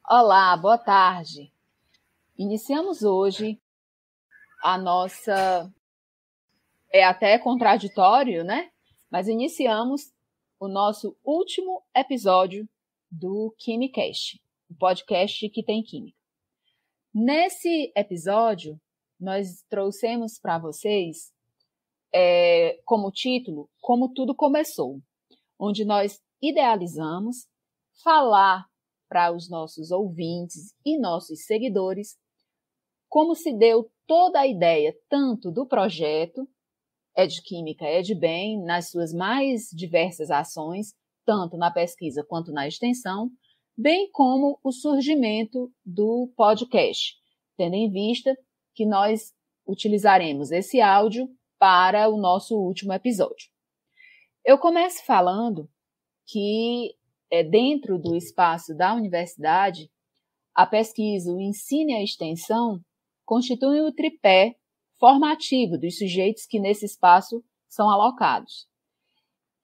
Olá, boa tarde. Iniciamos hoje a nossa... É até contraditório, né? Mas iniciamos o nosso último episódio do KimiCast, o podcast que tem química. Nesse episódio, nós trouxemos para vocês, como título, Como Tudo Começou, onde nós idealizamos falar para os nossos ouvintes e nossos seguidores como se deu toda a ideia, tanto do projeto Edquímica Edbem, nas suas mais diversas ações, tanto na pesquisa quanto na extensão, bem como o surgimento do podcast, tendo em vista que nós utilizaremos esse áudio para o nosso último episódio. Eu começo falando que, dentro do espaço da universidade, a pesquisa, o ensino e a extensão constituem o tripé formativo dos sujeitos que nesse espaço são alocados.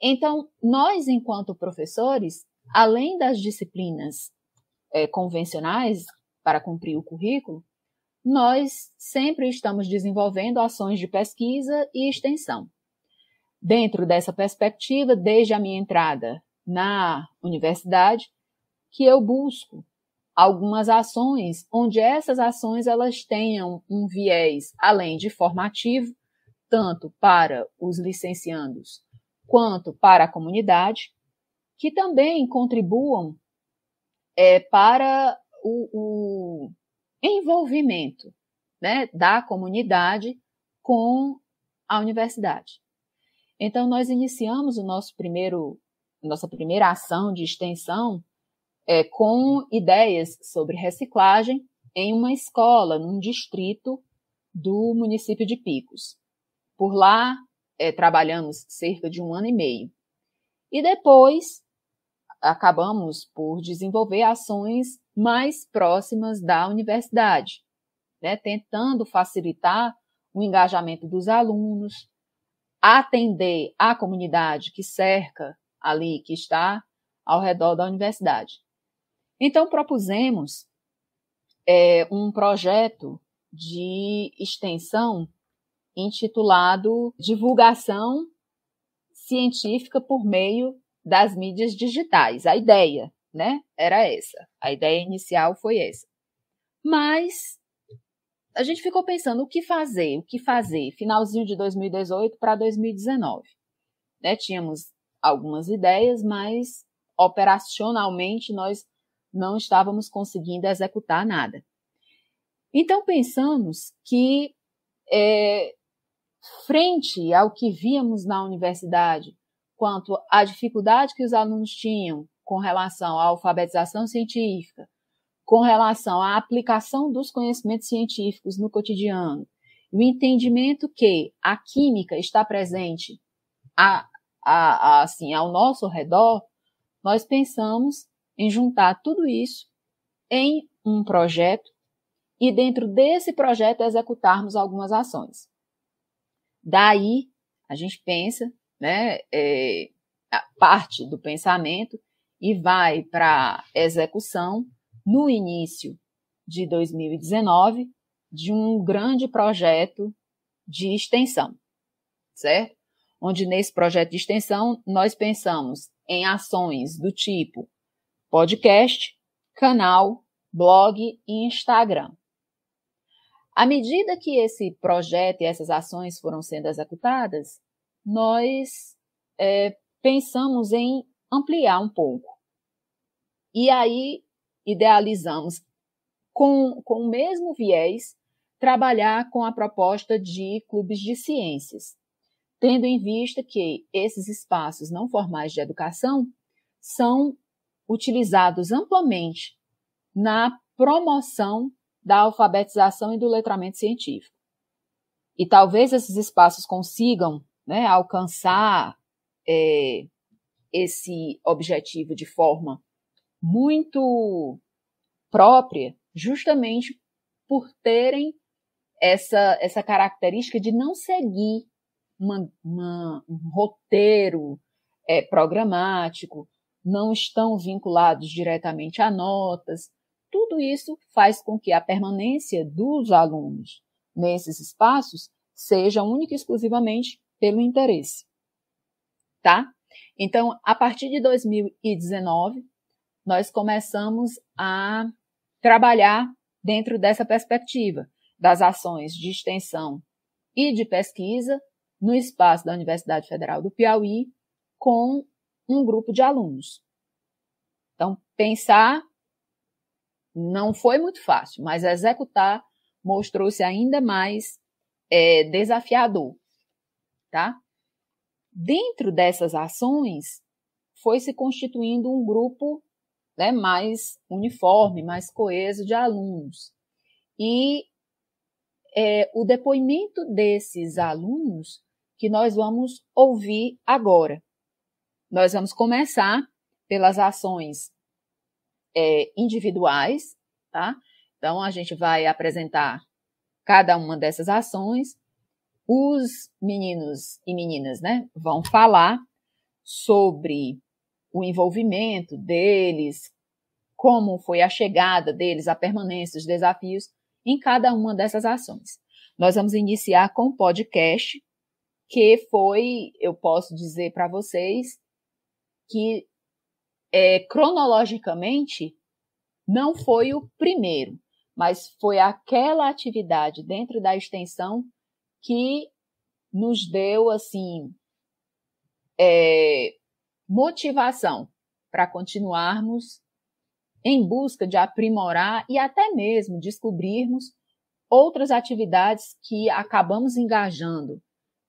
Então, nós, enquanto professores, além das disciplinas convencionais para cumprir o currículo, nós sempre estamos desenvolvendo ações de pesquisa e extensão. Dentro dessa perspectiva, desde a minha entrada na universidade, que eu busco algumas ações onde essas ações elas tenham um viés, além de formativo, tanto para os licenciandos quanto para a comunidade, que também contribuam para o envolvimento, né, da comunidade com a universidade. Então, nós iniciamos nossa primeira ação de extensão com ideias sobre reciclagem em uma escola, num distrito do município de Picos. Por lá, trabalhamos cerca de 1 ano e meio. E depois, acabamos por desenvolver ações mais próximas da universidade, né, tentando facilitar o engajamento dos alunos, atender a comunidade que cerca ali, que está ao redor da universidade. Então, propusemos um projeto de extensão intitulado Divulgação Científica por Meio das Mídias Digitais. A ideia, né, era essa. A ideia inicial foi essa. Mas a gente ficou pensando o que fazer, finalzinho de 2018 para 2019. Né? Tínhamos algumas ideias, mas operacionalmente nós não estávamos conseguindo executar nada. Então, pensamos que, frente ao que víamos na universidade, quanto à dificuldade que os alunos tinham com relação à alfabetização científica, com relação à aplicação dos conhecimentos científicos no cotidiano, o entendimento que a química está presente assim, ao nosso redor, nós pensamos em juntar tudo isso em um projeto e dentro desse projeto executarmos algumas ações. Daí, a gente pensa, né, parte do pensamento e vai para a execução no início de 2019 de um grande projeto de extensão, certo? Onde nesse projeto de extensão nós pensamos em ações do tipo podcast, canal, blog e Instagram. À medida que esse projeto e essas ações foram sendo executadas, nós pensamos em ampliar um pouco. E aí idealizamos, com o mesmo viés, trabalhar com a proposta de clubes de ciências, tendo em vista que esses espaços não formais de educação são utilizados amplamente na promoção da alfabetização e do letramento científico. E talvez esses espaços consigam, né, alcançar esse objetivo de forma muito própria, justamente por terem essa característica de não seguir um roteiro programático, não estão vinculados diretamente a notas. tudo isso faz com que a permanência dos alunos nesses espaços seja única e exclusivamente pelo interesse, tá? Então, a partir de 2019, nós começamos a trabalhar dentro dessa perspectiva das ações de extensão e de pesquisa no espaço da Universidade Federal do Piauí com um grupo de alunos. Então, pensar não foi muito fácil, mas executar mostrou-se ainda mais desafiador, tá? Dentro dessas ações, foi se constituindo um grupo, né, mais uniforme, mais coeso de alunos. E o depoimento desses alunos que nós vamos ouvir agora. Nós vamos começar pelas ações individuais, tá? Então, a gente vai apresentar cada uma dessas ações. Os meninos e meninas, né, vão falar sobre o envolvimento deles, como foi a chegada deles, a permanência, os desafios em cada uma dessas ações. Nós vamos iniciar com o podcast, que foi, eu posso dizer para vocês, que cronologicamente não foi o primeiro, mas foi aquela atividade dentro da extensão que nos deu, assim, motivação para continuarmos em busca de aprimorar e até mesmo descobrirmos outras atividades que acabamos engajando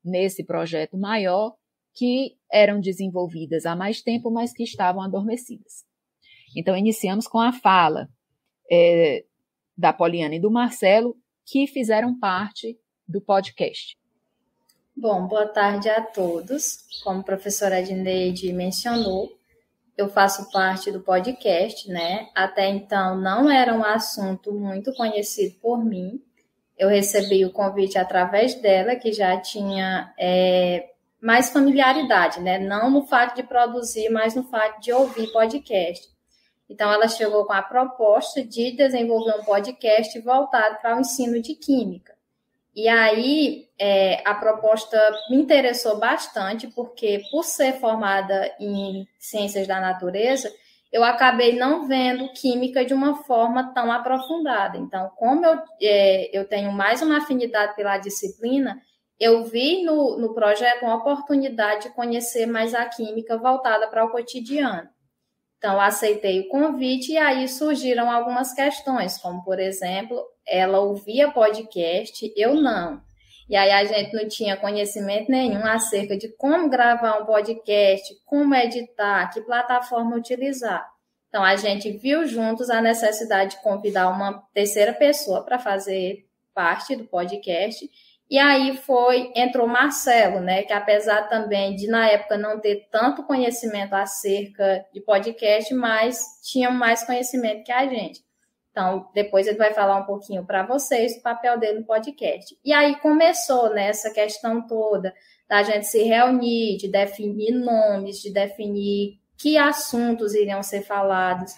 nesse projeto maior, que eram desenvolvidas há mais tempo, mas que estavam adormecidas. Então, iniciamos com a fala da Poliana e do Marcelo, que fizeram parte do podcast. Bom, boa tarde a todos. Como a professora Edneide mencionou, eu faço parte do podcast, né? Até então não era um assunto muito conhecido por mim. Eu recebi o convite através dela, que já tinha mais familiaridade, né? Não no fato de produzir, mas no fato de ouvir podcast. Então, ela chegou com a proposta de desenvolver um podcast voltado para o ensino de química. E aí, a proposta me interessou bastante, porque por ser formada em ciências da natureza, eu acabei não vendo química de uma forma tão aprofundada. Então, como eu tenho mais uma afinidade pela disciplina, eu vi no projeto uma oportunidade de conhecer mais a química voltada para o cotidiano. Então, aceitei o convite e aí surgiram algumas questões, como, por exemplo, ela ouvia podcast, eu não. E aí a gente não tinha conhecimento nenhum acerca de como gravar um podcast, como editar, que plataforma utilizar. Então, a gente viu juntos a necessidade de convidar uma terceira pessoa para fazer parte do podcast. E aí entrou Marcelo, né, que apesar também de, na época, não ter tanto conhecimento acerca de podcast, mas tinha mais conhecimento que a gente. Então, depois ele vai falar um pouquinho para vocês do papel dele no podcast. E aí começou, né, essa questão toda da gente se reunir, de definir nomes, de definir que assuntos iriam ser falados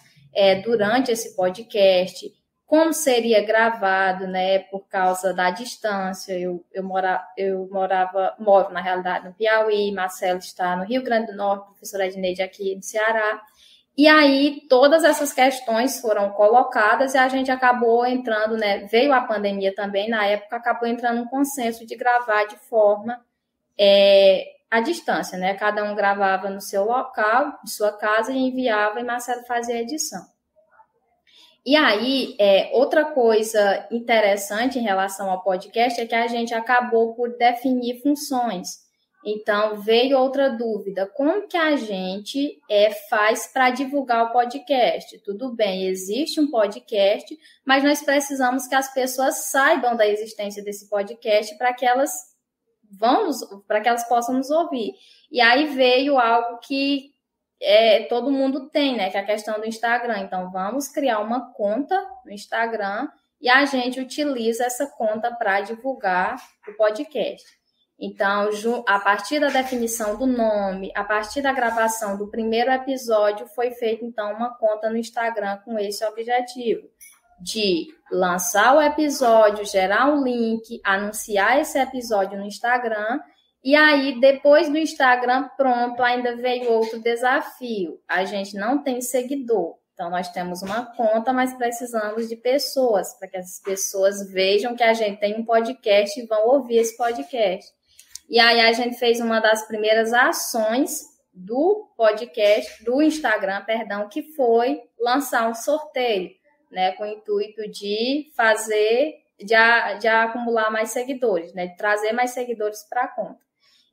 durante esse podcast, como seria gravado, né, por causa da distância. Eu moro, na realidade, no Piauí, Marcelo está no Rio Grande do Norte, professora Edneide aqui no Ceará. E aí, todas essas questões foram colocadas e a gente acabou entrando, né, veio a pandemia também, na época, acabou entrando um consenso de gravar de forma à distância, né, cada um gravava no seu local, de sua casa, e enviava, e Marcelo fazia a edição. E aí, outra coisa interessante em relação ao podcast é que a gente acabou por definir funções. Então, veio outra dúvida. Como que a gente faz para divulgar o podcast? Tudo bem, existe um podcast, mas nós precisamos que as pessoas saibam da existência desse podcast para que elas possam nos ouvir. E aí veio algo que todo mundo tem, né? Que é a questão do Instagram. Então, vamos criar uma conta no Instagram e a gente utiliza essa conta para divulgar o podcast. Então, a partir da definição do nome, a partir da gravação do primeiro episódio, foi feita, então, uma conta no Instagram com esse objetivo, de lançar o episódio, gerar um link, anunciar esse episódio no Instagram, e aí, depois do Instagram, pronto, ainda veio outro desafio. A gente não tem seguidor. Então, nós temos uma conta, mas precisamos de pessoas, para que essas pessoas vejam que a gente tem um podcast e vão ouvir esse podcast. E aí, a gente fez uma das primeiras ações do podcast, do Instagram, perdão, que foi lançar um sorteio, né, com o intuito de fazer, de acumular mais seguidores, né, de trazer mais seguidores para a conta.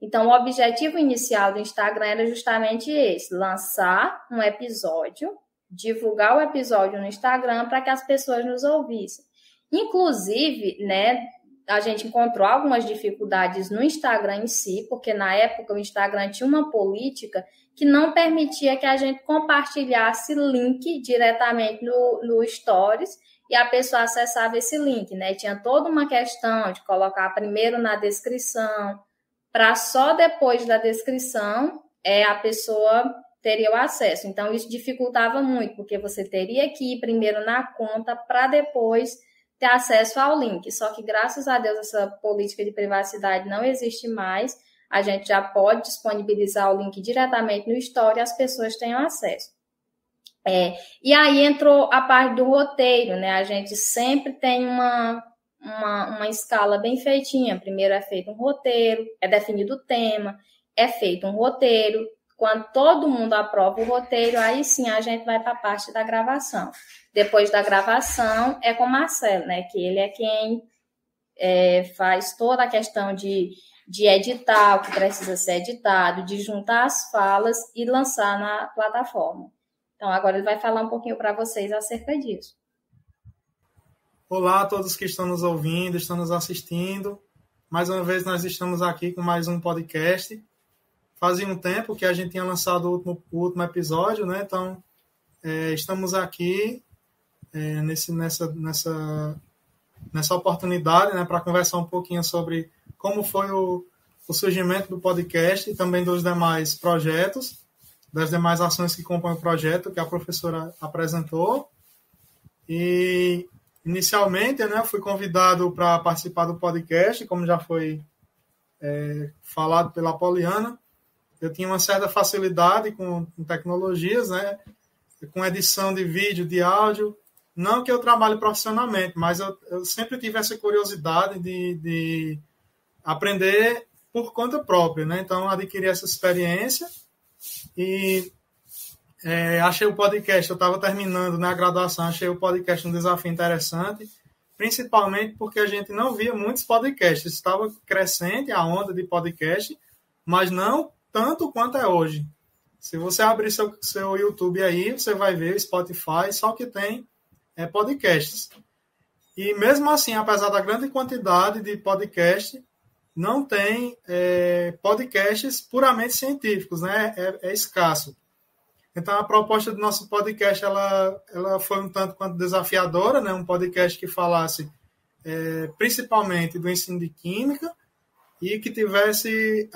Então, o objetivo inicial do Instagram era justamente esse, lançar um episódio, divulgar o episódio no Instagram para que as pessoas nos ouvissem. Inclusive, né, a gente encontrou algumas dificuldades no Instagram em si, porque na época o Instagram tinha uma política que não permitia que a gente compartilhasse link diretamente no Stories e a pessoa acessava esse link, né? Tinha toda uma questão de colocar primeiro na descrição, para só depois da descrição a pessoa teria o acesso. Então, isso dificultava muito, porque você teria que ir primeiro na conta para depois ter acesso ao link. Só que, graças a Deus, essa política de privacidade não existe mais. A gente já pode disponibilizar o link diretamente no Story e as pessoas tenham acesso. E aí entrou a parte do roteiro, né? A gente sempre tem uma escala bem feitinha. Primeiro é feito um roteiro, é definido o tema, é feito um roteiro. Quando todo mundo aprova o roteiro, aí sim a gente vai para a parte da gravação. Depois da gravação é com o Marcelo, né? Que ele é quem faz toda a questão de editar o que precisa ser editado, de juntar as falas e lançar na plataforma. Então, agora ele vai falar um pouquinho para vocês acerca disso. Olá a todos que estão nos ouvindo, estão nos assistindo. Mais uma vez nós estamos aqui com mais um podcast. Fazia um tempo que a gente tinha lançado o último episódio, né? Então, estamos aqui nessa oportunidade, né, para conversar um pouquinho sobre como foi o surgimento do podcast e também dos demais projetos, das demais ações que compõem o projeto que a professora apresentou. E, inicialmente, né, eu fui convidado para participar do podcast, como já foi falado pela Poliana. Eu tinha uma certa facilidade com tecnologias, né, com edição de vídeo, de áudio. Não que eu trabalhe profissionalmente, mas eu sempre tive essa curiosidade de aprender por conta própria, né? Então, adquiri essa experiência e achei o podcast, eu estava terminando, né, a graduação, achei o podcast um desafio interessante, principalmente porque a gente não via muitos podcasts. Estava crescente a onda de podcast, mas não tanto quanto é hoje. Se você abrir seu YouTube aí, você vai ver o Spotify, só que tem podcasts. E mesmo assim, apesar da grande quantidade de podcasts, não tem podcasts puramente científicos, né? É escasso. Então, a proposta do nosso podcast ela foi um tanto quanto desafiadora, né? Um podcast que falasse principalmente do ensino de química e que tivesse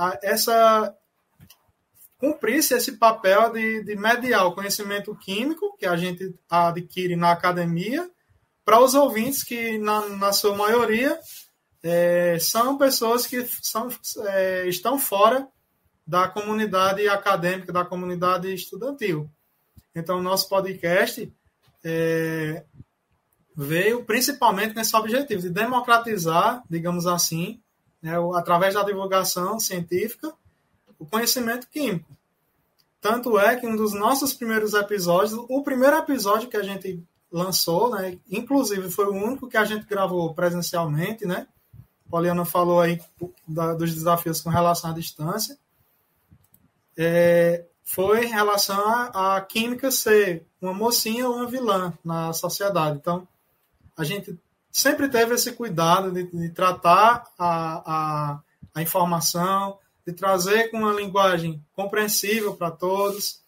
cumprisse esse papel de mediar o conhecimento químico que a gente adquire na academia para os ouvintes que, na sua maioria, são pessoas que estão fora da comunidade acadêmica, da comunidade estudantil. Então, o nosso podcast veio principalmente nesse objetivo de democratizar, digamos assim, né, através da divulgação científica, o conhecimento químico. Tanto é que um dos nossos primeiros episódios, o primeiro episódio que a gente lançou, né, inclusive foi o único que a gente gravou presencialmente, né? A Poliana falou aí dos desafios com relação à distância. Foi em relação à química ser uma mocinha ou uma vilã na sociedade. Então, a gente sempre teve esse cuidado de tratar a informação, de trazer com uma linguagem compreensível para todos.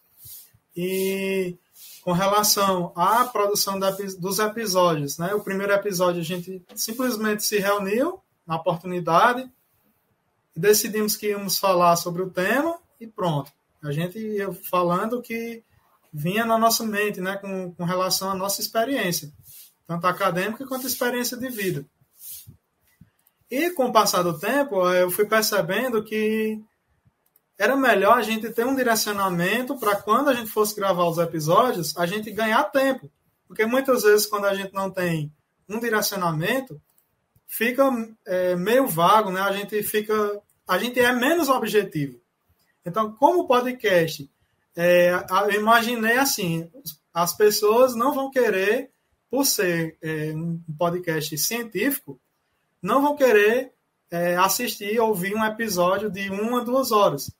E com relação à produção dos episódios, né? O primeiro episódio a gente simplesmente se reuniu na oportunidade e decidimos que íamos falar sobre o tema e pronto. A gente ia falando o que vinha na nossa mente, né, com relação à nossa experiência, tanto acadêmica quanto experiência de vida. E com o passar do tempo, eu fui percebendo que era melhor a gente ter um direcionamento para quando a gente fosse gravar os episódios, a gente ganhar tempo. Porque muitas vezes, quando a gente não tem um direcionamento, fica meio vago, né? A gente é menos objetivo. Então, como o podcast, eu imaginei assim, as pessoas não vão querer, por ser um podcast científico, não vão querer assistir, ouvir um episódio de 1 a 2 horas.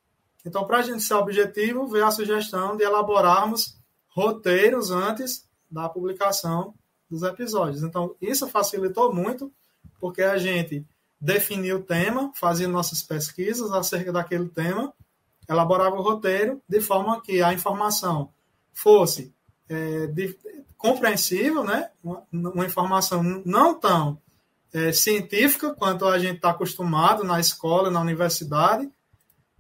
Então, para a gente ser objetivo, veio a sugestão de elaborarmos roteiros antes da publicação dos episódios. Então, isso facilitou muito, porque a gente definia o tema, fazia nossas pesquisas acerca daquele tema, elaborava o roteiro de forma que a informação fosse compreensível, né? Uma informação não tão científica quanto a gente está acostumado na escola, na universidade,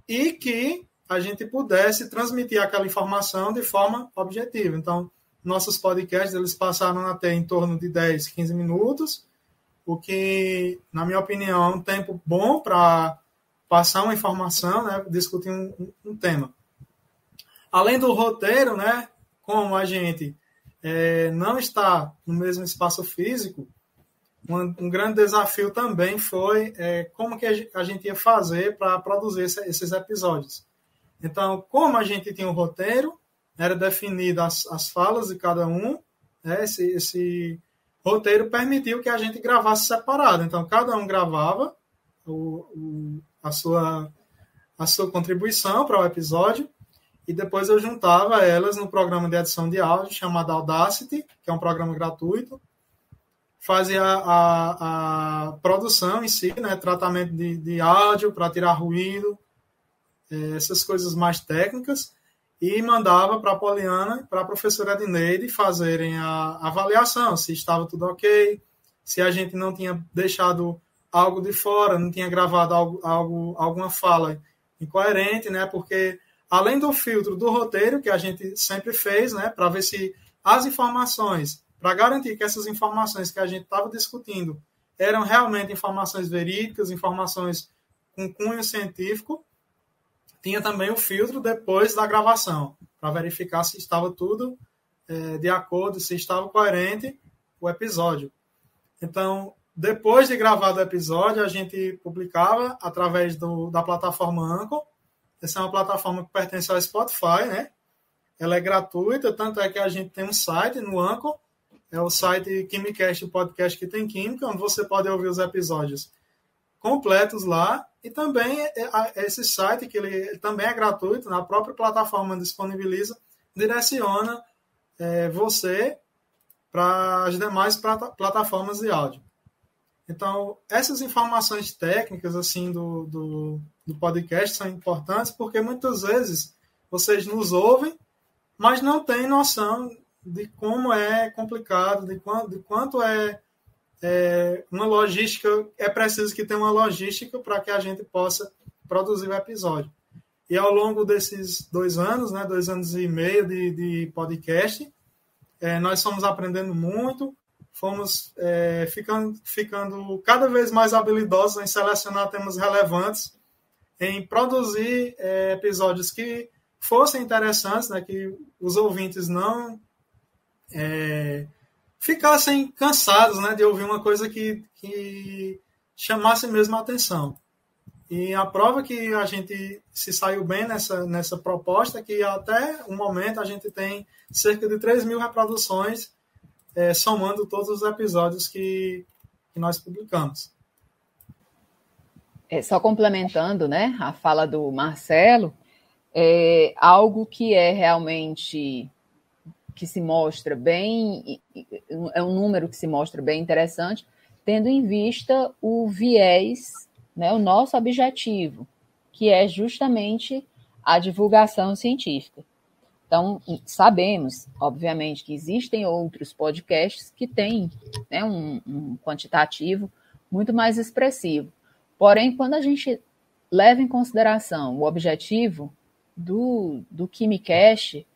e que a gente pudesse transmitir aquela informação de forma objetiva. Então, nossos podcasts eles passaram até em torno de 10, 15 minutos, o que, na minha opinião, é um tempo bom para passar uma informação, né, discutir um tema. Além do roteiro, né, como a gente não está no mesmo espaço físico, um grande desafio também foi como que a gente ia fazer para produzir esses episódios. Então, como a gente tinha um roteiro, era definida as falas de cada um, né, esse roteiro permitiu que a gente gravasse separado. Então, cada um gravava a sua contribuição para o episódio e depois eu juntava elas no programa de edição de áudio chamado Audacity, que é um programa gratuito, fazia a produção em si, né, tratamento de áudio para tirar ruído, essas coisas mais técnicas, e mandava para a Poliana e para a professora Edneide fazerem a avaliação, se estava tudo ok, se a gente não tinha deixado algo de fora, não tinha gravado alguma fala incoerente, né, porque além do filtro do roteiro, que a gente sempre fez, né, para ver se as informações, para garantir que essas informações que a gente estava discutindo eram realmente informações verídicas, informações com cunho científico, tinha também o filtro depois da gravação, para verificar se estava tudo de acordo, se estava coerente o episódio. Então, depois de gravado o episódio, a gente publicava através da plataforma Anchor. Essa é uma plataforma que pertence ao Spotify, né? Ela é gratuita, tanto é que a gente tem um site no Anchor, é o site Quimicast, o podcast que tem química, onde você pode ouvir os episódios completos lá, e também esse site, que ele também é gratuito, na própria plataforma disponibiliza, direciona você para as demais plataformas de áudio. Então, essas informações técnicas assim do podcast são importantes, porque muitas vezes vocês nos ouvem, mas não têm noção de como é complicado, de quanto uma logística, é preciso que tenha uma logística para que a gente possa produzir o episódio. E ao longo desses 2 anos, né, 2 anos e meio de podcast, nós fomos aprendendo muito, fomos ficando cada vez mais habilidosos em selecionar temas relevantes, em produzir episódios que fossem interessantes, né, que os ouvintes não ficassem cansados, né, de ouvir uma coisa que chamasse mesmo a atenção. E a prova que a gente se saiu bem nessa proposta é que até o momento a gente tem cerca de 3.000 reproduções, somando todos os episódios que nós publicamos. Só complementando, né, a fala do Marcelo, algo que realmente que se mostra bem, é um número que se mostra bem interessante, tendo em vista o viés, né, o nosso objetivo, que é justamente a divulgação científica. Então, sabemos, obviamente, que existem outros podcasts que têm, né, um quantitativo muito mais expressivo. Porém, quando a gente leva em consideração o objetivo do KimiCast,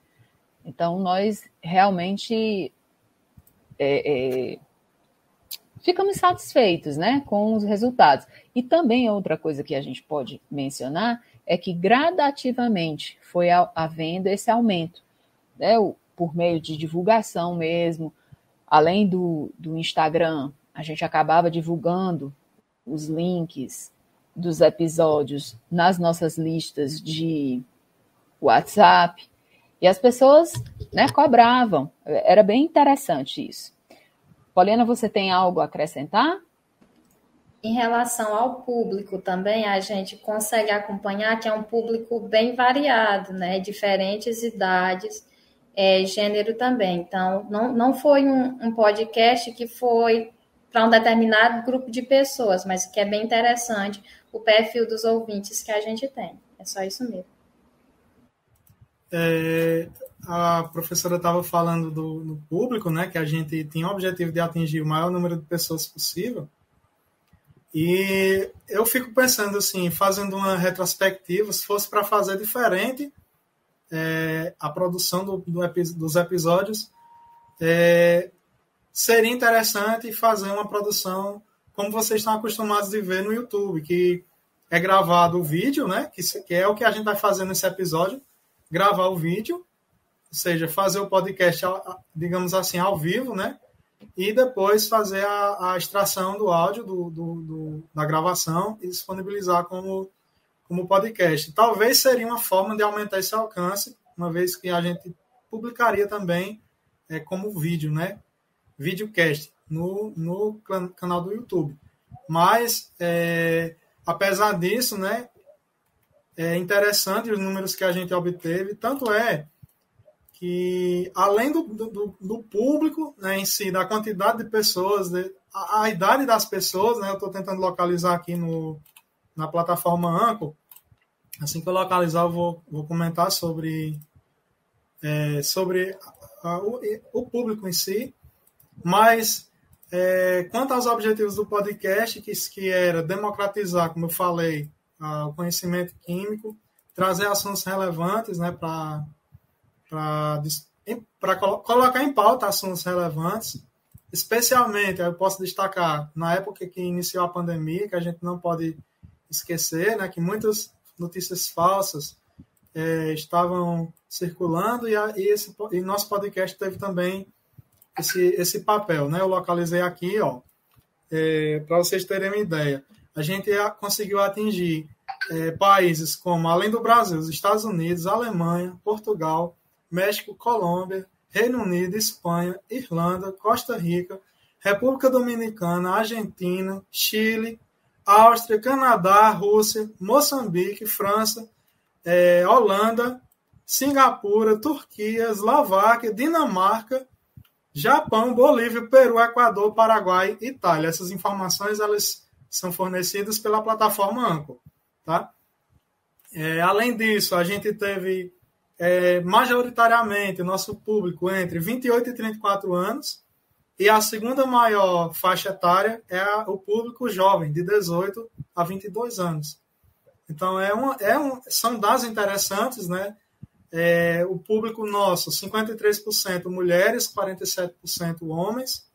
então nós realmente ficamos satisfeitos, né, com os resultados. E também outra coisa que a gente pode mencionar é que gradativamente foi havendo esse aumento, né, por meio de divulgação mesmo. Além do Instagram, a gente acabava divulgando os links dos episódios nas nossas listas de WhatsApp, e as pessoas, né, cobravam. Era bem interessante isso. Poliana, você tem algo a acrescentar? Em relação ao público também, a gente consegue acompanhar que é um público bem variado, né? Diferentes idades, gênero também. Então, não foi um podcast que foi para um determinado grupo de pessoas, mas que é bem interessante o perfil dos ouvintes que a gente tem. É só isso mesmo. A professora estava falando do público, né, que a gente tinha o objetivo de atingir o maior número de pessoas possível. E eu fico pensando assim, fazendo uma retrospectiva, se fosse para fazer diferente a produção dos episódios, seria interessante fazer uma produção como vocês estão acostumados de ver no YouTube, que é gravado o vídeo, né, que é o que a gente vai fazer nesse episódio, gravar o vídeo, ou seja, fazer o podcast, digamos assim, ao vivo, né? E depois fazer a extração do áudio da gravação e disponibilizar como podcast. Talvez seria uma forma de aumentar esse alcance, uma vez que a gente publicaria também como vídeo, né? Videocast no canal do YouTube. Mas, apesar disso, né? É interessante os números que a gente obteve, tanto é que, além do público, né, em si, da quantidade de pessoas, a idade das pessoas, né, eu estou tentando localizar aqui na plataforma Anchor. Assim que eu localizar, eu vou comentar sobre o público em si. Mas, quanto aos objetivos do podcast, que era democratizar, como eu falei, o conhecimento químico, trazer assuntos relevantes, né, para colocar em pauta assuntos relevantes, especialmente, eu posso destacar, na época que iniciou a pandemia, que a gente não pode esquecer, né, que muitas notícias falsas estavam circulando, e nosso podcast teve também esse papel, né? Eu localizei aqui, para vocês terem uma ideia. A gente conseguiu atingir países como, além do Brasil, os Estados Unidos, Alemanha, Portugal, México, Colômbia, Reino Unido, Espanha, Irlanda, Costa Rica, República Dominicana, Argentina, Chile, Áustria, Canadá, Rússia, Moçambique, França, Holanda, Singapura, Turquia, Eslováquia, Dinamarca, Japão, Bolívia, Peru, Equador, Paraguai, Itália. Essas informações elas são fornecidas pela plataforma Anchor, tá? Além disso, a gente teve majoritariamente o nosso público entre 28 e 34 anos, e a segunda maior faixa etária é o público jovem, de 18 a 22 anos. Então, são dados interessantes, né? O público nosso, 53% mulheres, 47% homens.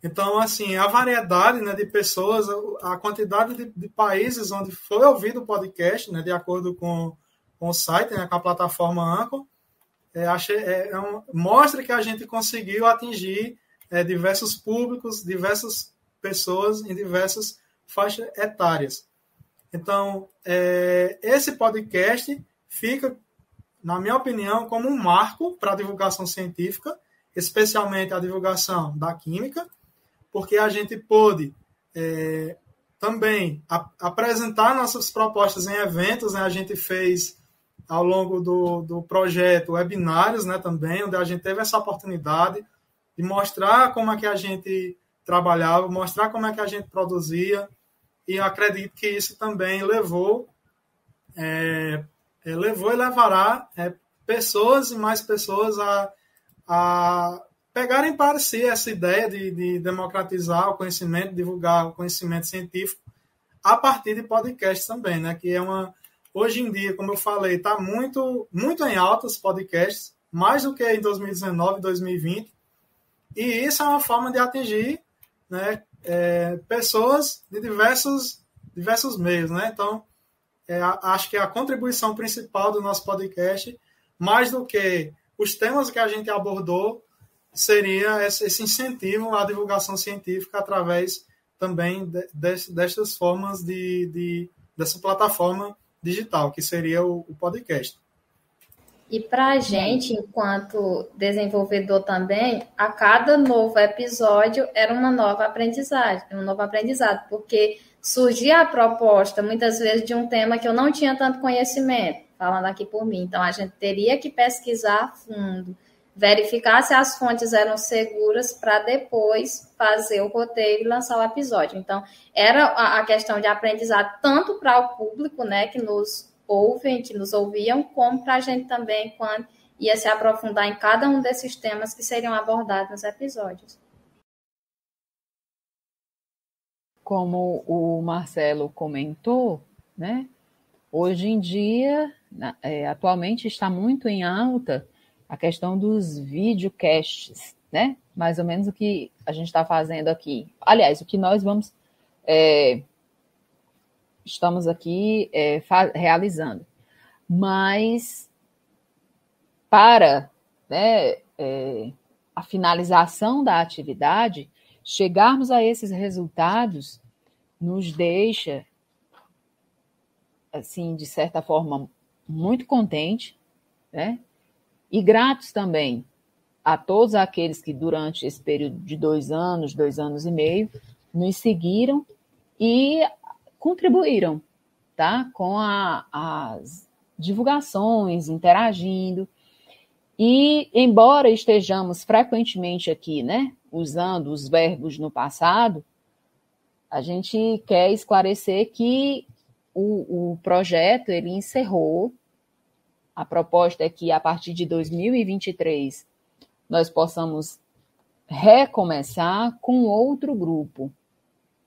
Então, assim, a variedade, né, de pessoas, a quantidade de países onde foi ouvido o podcast, né, de acordo com o site, né, com a plataforma Anchor, mostra que a gente conseguiu atingir diversos públicos, diversas pessoas em diversas faixas etárias. Então, esse podcast fica, na minha opinião, como um marco para a divulgação científica, especialmente a divulgação da química, porque a gente pôde também apresentar nossas propostas em eventos, né? A gente fez, ao longo do projeto, webinários, né, também, onde a gente teve essa oportunidade de mostrar como é que a gente trabalhava, mostrar como é que a gente produzia, e eu acredito que isso também levou e levará pessoas e mais pessoas a pegarem para si essa ideia de democratizar o conhecimento, divulgar o conhecimento científico a partir de podcasts também, né? Que é hoje em dia, como eu falei, está muito, muito em alta os podcasts, mais do que em 2019, 2020. E isso é uma forma de atingir, né, pessoas de diversos meios, né? Então, acho que a contribuição principal do nosso podcast, mais do que os temas que a gente abordou, seria esse incentivo à divulgação científica através também destas formas dessa plataforma digital, que seria o podcast. E para a gente, enquanto desenvolvedor também, a cada novo episódio era uma nova aprendizagem, um novo aprendizado, porque surgia a proposta, muitas vezes, de um tema que eu não tinha tanto conhecimento, falando aqui por mim. Então, a gente teria que pesquisar a fundo, verificar se as fontes eram seguras para depois fazer o roteiro e lançar o episódio. Então, era a questão de aprendizado tanto para o público, né, que nos ouvem, que nos ouviam, como para a gente também, quando ia se aprofundar em cada um desses temas que seriam abordados nos episódios. Como o Marcelo comentou, né, hoje em dia, atualmente está muito em alta a questão dos videocasts, né? Mais ou menos o que a gente está fazendo aqui. Aliás, o que nós estamos aqui realizando. Mas, para, né, a finalização da atividade, chegarmos a esses resultados nos deixa, assim, de certa forma, muito contente, né? E gratos também a todos aqueles que, durante esse período de 2 anos e meio, nos seguiram e contribuíram, tá? Com as divulgações, interagindo. E, embora estejamos frequentemente aqui, né, usando os verbos no passado, a gente quer esclarecer que o projeto, ele encerrou. A proposta é que, a partir de 2023, nós possamos recomeçar com outro grupo,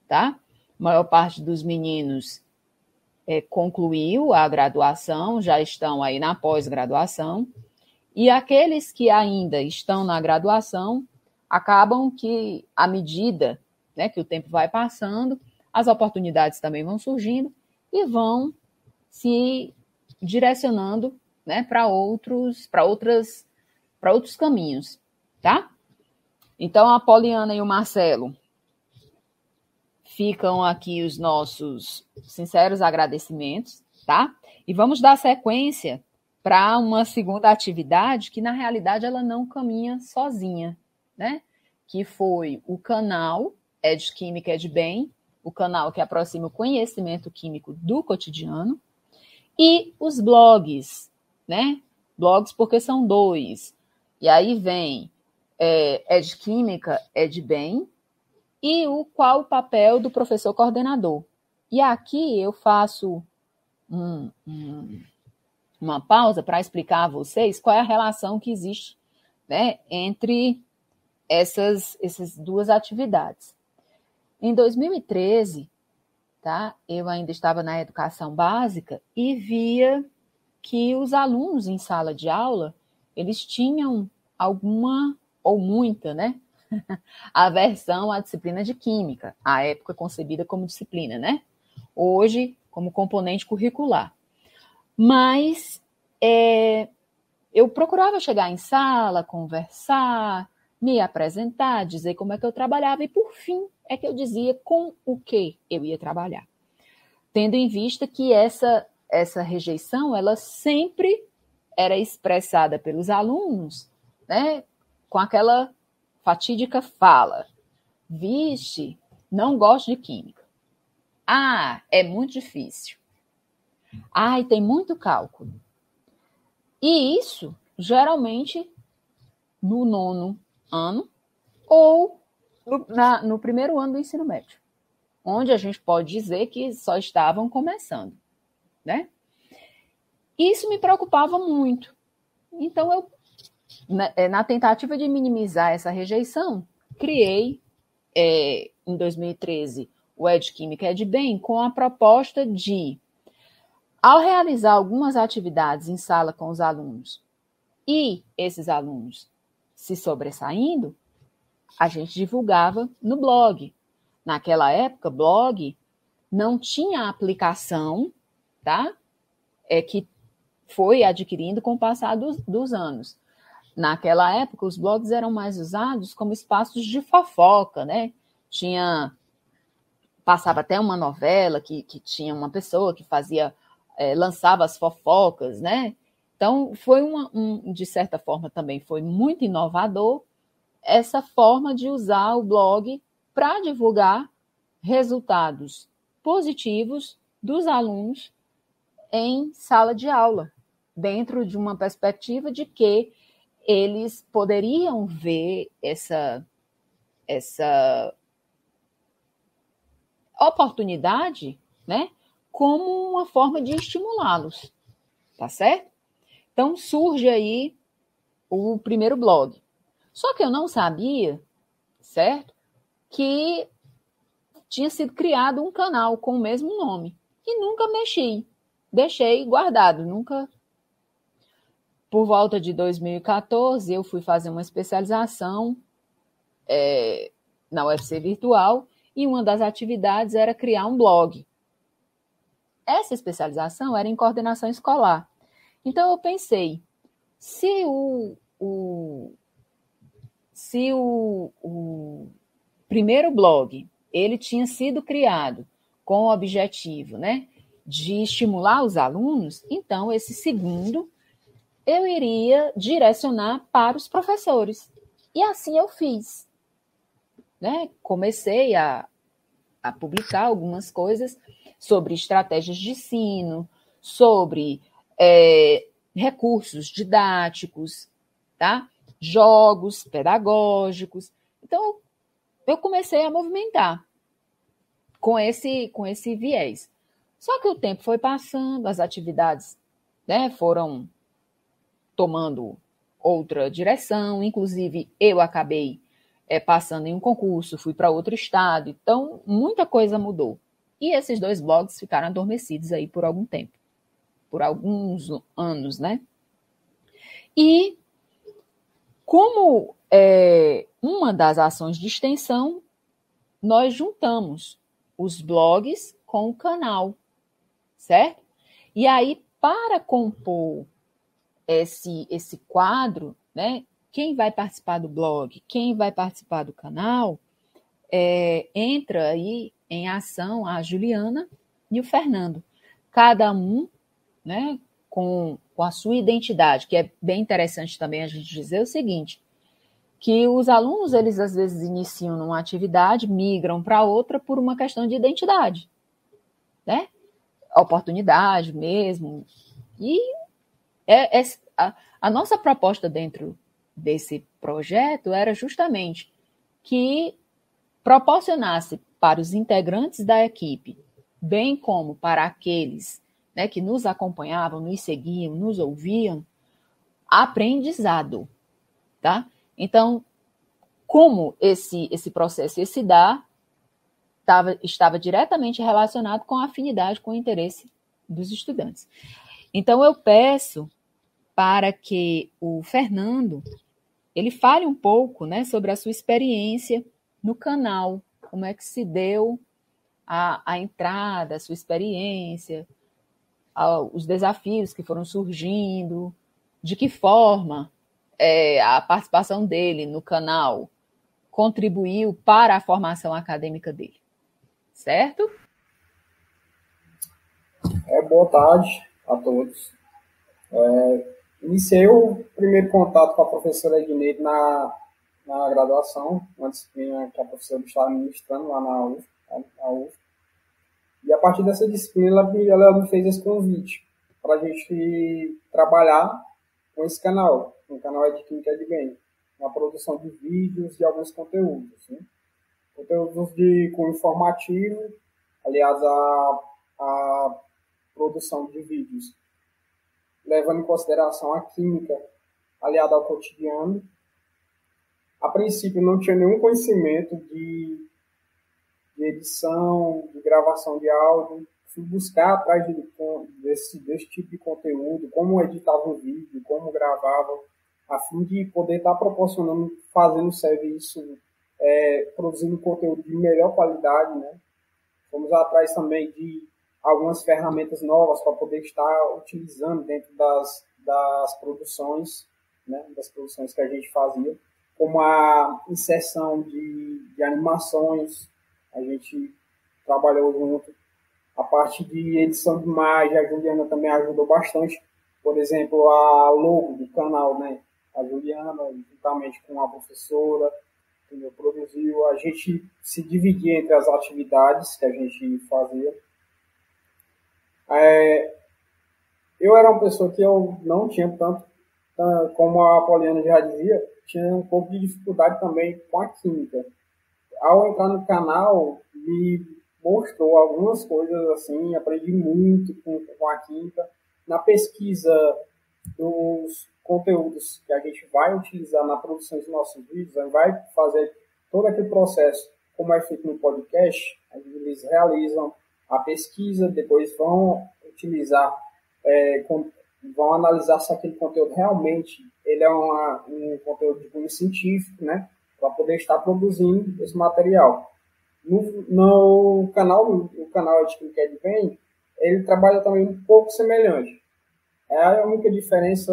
tá? A maior parte dos meninos concluiu a graduação, já estão aí na pós-graduação, e aqueles que ainda estão na graduação acabam que, à medida, né, que o tempo vai passando, as oportunidades também vão surgindo e vão se direcionando, né, para outros caminhos, tá? Então, a Poliana e o Marcelo, ficam aqui os nossos sinceros agradecimentos, tá? E vamos dar sequência para uma segunda atividade que, na realidade, ela não caminha sozinha, né? Que foi o canal Edquímica Edbem, o canal que aproxima o conhecimento químico do cotidiano, e os blogs, né? Blogs porque são 2. E aí vem Edquímica Edbem e qual o papel do professor coordenador. E aqui eu faço uma pausa para explicar a vocês qual é a relação que existe, né, entre essas 2 atividades. Em 2013, tá, eu ainda estava na educação básica e via que os alunos em sala de aula, eles tinham alguma ou muita, né, aversão à disciplina de química, à época concebida como disciplina, né? Hoje, como componente curricular. Mas eu procurava chegar em sala, conversar, me apresentar, dizer como é que eu trabalhava e, por fim, é que eu dizia com o que eu ia trabalhar. Tendo em vista que essa rejeição, ela sempre era expressada pelos alunos, né, com aquela fatídica fala: vixe, não gosto de química. Ah, é muito difícil. Ai, tem muito cálculo. E isso, geralmente, no 9º ano ou no primeiro ano do ensino médio, onde a gente pode dizer que só estavam começando, né? Isso me preocupava muito. Então, eu, na tentativa de minimizar essa rejeição, criei, em 2013, o Ed Química Ed Bem com a proposta de, ao realizar algumas atividades em sala com os alunos e esses alunos se sobressaindo, a gente divulgava no blog. Naquela época, blog não tinha aplicação, tá? Que foi adquirindo com o passar dos anos. Naquela época, os blogs eram mais usados como espaços de fofoca, né? Passava até uma novela que tinha uma pessoa que lançava as fofocas, né? Então, foi de certa forma também foi muito inovador essa forma de usar o blog para divulgar resultados positivos dos alunos em sala de aula, dentro de uma perspectiva de que eles poderiam ver essa oportunidade, né, como uma forma de estimulá-los, tá certo? Então, surge aí o primeiro blog. Só que eu não sabia, certo, que tinha sido criado um canal com o mesmo nome. E nunca mexi. Deixei guardado, nunca. Por volta de 2014, eu fui fazer uma especialização na UFC Virtual e uma das atividades era criar um blog. Essa especialização era em coordenação escolar. Então, eu pensei, se o primeiro blog ele tinha sido criado com o objetivo, né, de estimular os alunos, então esse segundo eu iria direcionar para os professores. E assim eu fiz. Né? Comecei a publicar algumas coisas sobre estratégias de ensino, sobre recursos didáticos, tá? Jogos pedagógicos. Então, eu comecei a movimentar com esse viés. Só que o tempo foi passando, as atividades, né, foram tomando outra direção, inclusive eu acabei passando em um concurso, fui para outro estado, então muita coisa mudou. E esses dois blogs ficaram adormecidos aí por algum tempo, por alguns anos, né? E como uma das ações de extensão, nós juntamos os blogs com o canal, certo? E aí, para compor esse quadro, né? Quem vai participar do blog, quem vai participar do canal, entra aí em ação a Juliana e o Fernando. Cada um, né, com a sua identidade, que é bem interessante também a gente dizer o seguinte, que os alunos, eles às vezes iniciam numa atividade, migram para outra por uma questão de identidade, né? Oportunidade mesmo. E a nossa proposta dentro desse projeto era justamente que proporcionasse para os integrantes da equipe, bem como para aqueles, né, que nos acompanhavam, nos seguiam, nos ouviam, aprendizado, tá? Então, como esse processo ia se dar, estava diretamente relacionado com a afinidade, com o interesse dos estudantes. Então, eu peço para que o Fernando ele fale um pouco, né, sobre a sua experiência no canal, como é que se deu a entrada, a sua experiência, os desafios que foram surgindo, de que forma a participação dele no canal contribuiu para a formação acadêmica dele. Certo? Boa tarde a todos. Iniciei o primeiro contato com a professora Edneide na graduação, uma disciplina que a professora estava ministrando lá na UF. E a partir dessa disciplina, ela me fez esse convite para a gente trabalhar com esse canal, um canal Ed Química Ed Bem, na produção de vídeos e alguns conteúdos. Né? Conteúdos de cunho informativo, aliás, a produção de vídeos, levando em consideração a química aliada ao cotidiano. A princípio, não tinha nenhum conhecimento de de edição, de gravação de áudio, fui buscar atrás desse tipo de conteúdo, como editava um vídeo, como gravava, a fim de poder estar proporcionando, fazendo serviço, produzindo conteúdo de melhor qualidade, né? Fomos atrás também de algumas ferramentas novas para poder estar utilizando dentro das produções, né? Das produções que a gente fazia, como a inserção de animações, a gente trabalhou junto. A parte de edição de imagem, a Juliana também ajudou bastante. Por exemplo, a logo do canal, né? A Juliana, juntamente com a professora, que me produziu, a gente se dividia entre as atividades que a gente fazia. Eu era uma pessoa que eu não tinha tanto, como a Poliana já dizia, tinha um pouco de dificuldade também com a química. Ao entrar no canal, me mostrou algumas coisas assim, aprendi muito com a química. Na pesquisa dos conteúdos que a gente vai utilizar na produção dos nossos vídeos, a gente vai fazer todo aquele processo, como é feito no podcast, eles realizam a pesquisa, depois vão utilizar, vão analisar se aquele conteúdo realmente ele é um conteúdo de cunho científico, né, para poder estar produzindo esse material. No canal de Quem Quer de Bem, ele trabalha também um pouco semelhante. A única diferença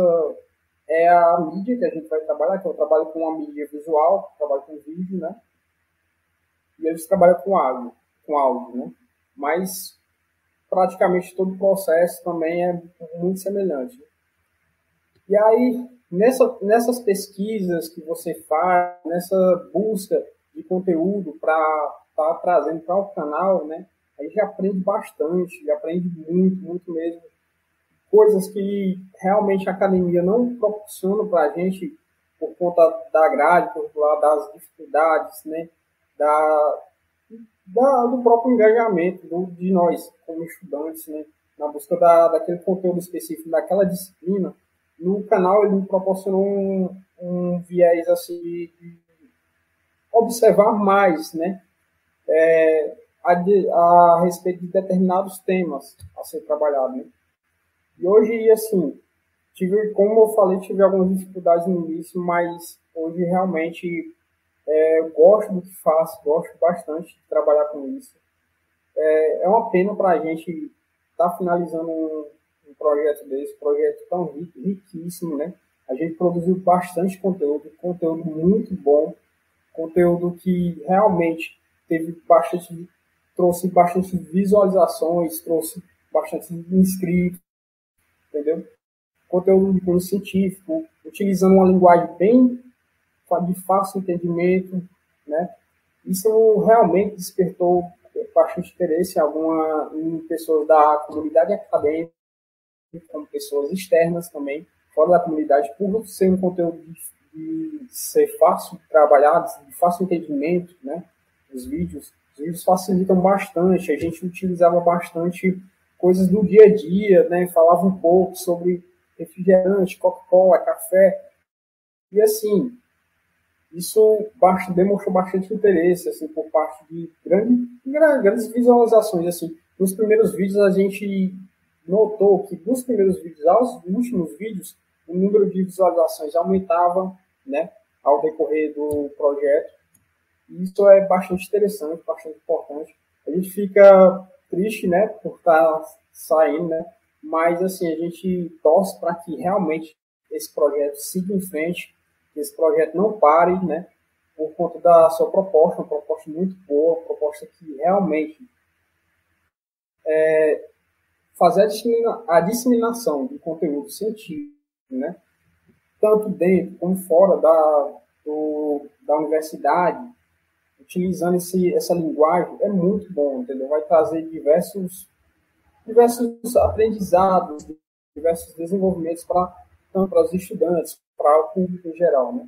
é a mídia que a gente vai trabalhar, que eu trabalho com uma mídia visual, trabalho com vídeo, né? E eles trabalham com áudio, né? Mas praticamente todo o processo também é muito semelhante. E aí, nessas pesquisas que você faz, nessa busca de conteúdo para estar trazendo para o canal, né? A gente aprende bastante, aprende muito, muito mesmo. Coisas que realmente a academia não proporciona para a gente por conta da grade curricular, das dificuldades, né, do próprio engajamento de nós como estudantes, né, na busca daquele conteúdo específico, daquela disciplina. No canal ele me proporcionou um viés assim, de observar mais, né, a respeito de determinados temas a ser trabalhado, né. E hoje, assim, como eu falei, tive algumas dificuldades no início, mas hoje realmente eu gosto do que faço, gosto bastante de trabalhar com isso. É uma pena para a gente estar finalizando um projeto desse, projeto tão riquíssimo, né? A gente produziu bastante conteúdo muito bom, conteúdo que realmente trouxe bastante visualizações, trouxe bastante inscritos, entendeu? Conteúdo de cunho científico, utilizando uma linguagem bem de fácil entendimento, né? Isso realmente despertou bastante interesse em pessoas da comunidade acadêmica, como pessoas externas também, fora da comunidade, por ser um conteúdo de ser fácil de trabalhar, de fácil entendimento, né? Os vídeos facilitam bastante, a gente utilizava bastante coisas do dia a dia, né? Falava um pouco sobre refrigerante, Coca-Cola, café, e assim, isso demonstrou bastante interesse, assim, por parte de grandes visualizações, assim. Nos primeiros vídeos a gente notou que dos primeiros vídeos aos últimos vídeos, o número de visualizações aumentava, né, ao decorrer do projeto. E isso é bastante interessante, bastante importante. A gente fica triste, né, por estar saindo, né, mas assim, a gente torce para que realmente esse projeto siga em frente, que esse projeto não pare, né, por conta da sua proposta, uma proposta muito boa, uma proposta que realmente fazer a disseminação de conteúdo científico, né, tanto dentro como fora da universidade, utilizando essa linguagem, é muito bom, entendeu? Vai trazer diversos aprendizados, diversos desenvolvimentos tanto para os estudantes, para o público em geral, né?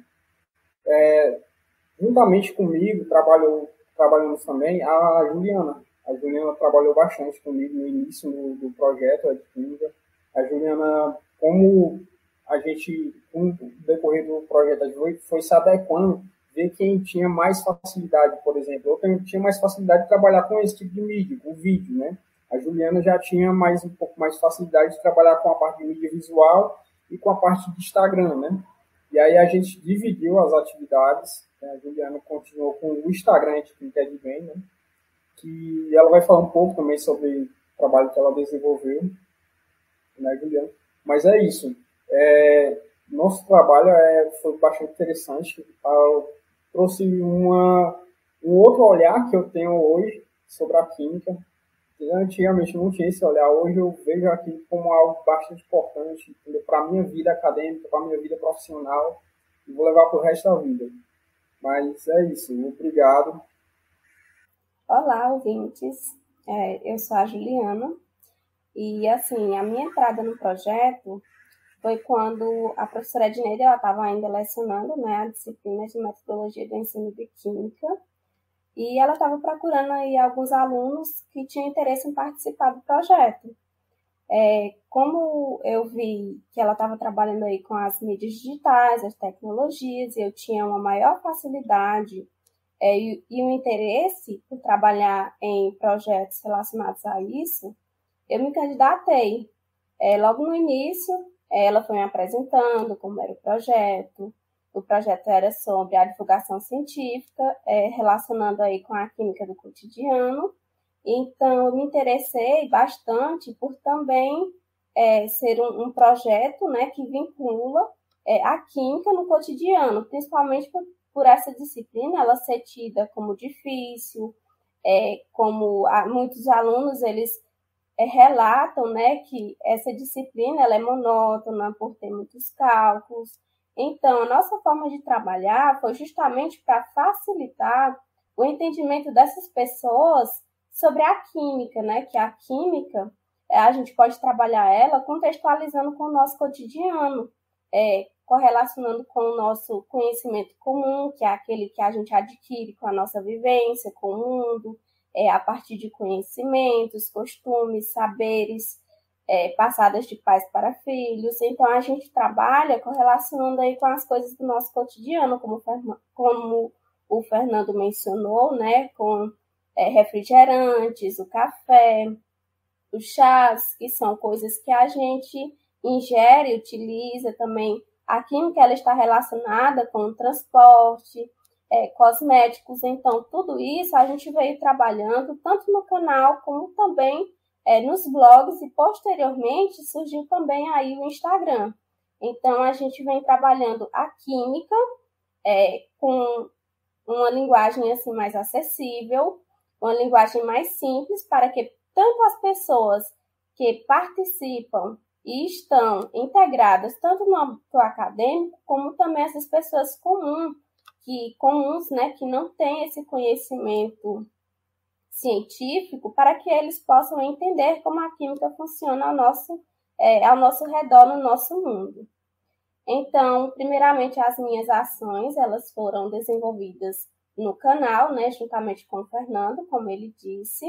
Juntamente comigo, trabalhamos também a Juliana. A Juliana trabalhou bastante comigo no início do projeto, a Juliana, como a gente, com o decorrer do projeto, a gente foi se adequando, ver quem tinha mais facilidade, por exemplo. Eu tinha mais facilidade de trabalhar com esse tipo de mídia, com vídeo, né? A Juliana já tinha um pouco mais de facilidade de trabalhar com a parte de mídia visual e com a parte de Instagram, né? E aí a gente dividiu as atividades, né? A Juliana continuou com o Instagram de quem quer de bem, né? Que ela vai falar um pouco também sobre o trabalho que ela desenvolveu, né, Juliana? Mas é isso. Nosso trabalho foi bastante interessante. Eu trouxe um outro olhar que eu tenho hoje sobre a química. Antigamente não tinha esse olhar. Hoje eu vejo aquilo como algo bastante importante para a minha vida acadêmica, para a minha vida profissional, e vou levar para o resto da vida. Mas é isso. Obrigado. Olá, ouvintes. Eu sou a Juliana. E, assim, a minha entrada no projeto foi quando a professora Edneide estava ainda lecionando, né, a disciplina de metodologia do ensino de química, e ela estava procurando aí alguns alunos que tinham interesse em participar do projeto. Como eu vi que ela estava trabalhando aí com as mídias digitais, as tecnologias, e eu tinha uma maior facilidade e um interesse por trabalhar em projetos relacionados a isso, eu me candidatei. Logo no início, ela foi me apresentando como era o projeto. O projeto era sobre a divulgação científica, relacionando aí com a química do cotidiano. Então, eu me interessei bastante por também ser um projeto, né, que vincula a química no cotidiano, principalmente por essa disciplina ela ser tida como difícil, como muitos alunos, eles relatam, né, que essa disciplina ela é monótona por ter muitos cálculos. Então, a nossa forma de trabalhar foi justamente para facilitar o entendimento dessas pessoas sobre a química, né, que a química, a gente pode trabalhar ela contextualizando com o nosso cotidiano, correlacionando com o nosso conhecimento comum, que é aquele que a gente adquire com a nossa vivência, com o mundo, a partir de conhecimentos, costumes, saberes, passadas de pais para filhos. Então, a gente trabalha correlacionando aí com as coisas do nosso cotidiano, como o Fernando mencionou, né, com refrigerantes, o café, os chás, que são coisas que a gente ingere, utiliza também. A química ela está relacionada com o transporte, cosméticos. Então, tudo isso a gente veio trabalhando tanto no canal como também nos blogs, e posteriormente surgiu também aí o Instagram. Então, a gente vem trabalhando a química com uma linguagem assim mais acessível, uma linguagem mais simples, para que tanto as pessoas que participam e estão integradas tanto no âmbito acadêmico, como também essas pessoas comuns, né, que não têm esse conhecimento científico, para que eles possam entender como a química funciona ao nosso redor, no nosso mundo. Então, primeiramente, as minhas ações, elas foram desenvolvidas no canal, né, juntamente com o Fernando, como ele disse.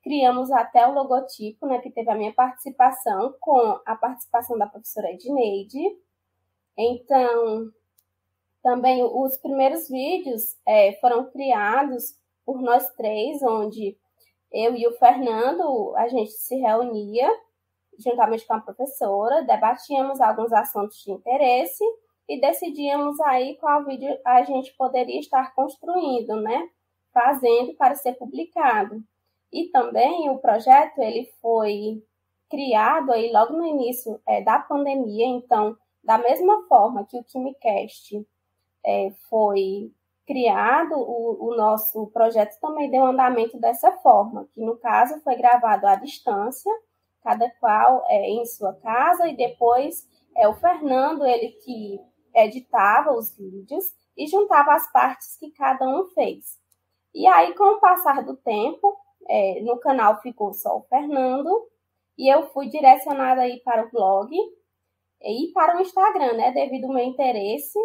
Criamos até o logotipo, né, que teve a minha participação, com a participação da professora Edneide. Então, também os primeiros vídeos foram criados por nós três, onde eu e o Fernando, a gente se reunia juntamente com a professora, debatíamos alguns assuntos de interesse e decidíamos aí qual vídeo a gente poderia estar construindo, né, fazendo para ser publicado. E também o projeto ele foi criado aí logo no início da pandemia. Então, da mesma forma que o KimiCast foi criado, o nosso projeto também deu andamento dessa forma, que no caso foi gravado à distância, cada qual em sua casa, e depois o Fernando, ele que editava os vídeos e juntava as partes que cada um fez. E aí, com o passar do tempo, no canal ficou só o Fernando, e eu fui direcionada aí para o blog e para o Instagram, né, devido ao meu interesse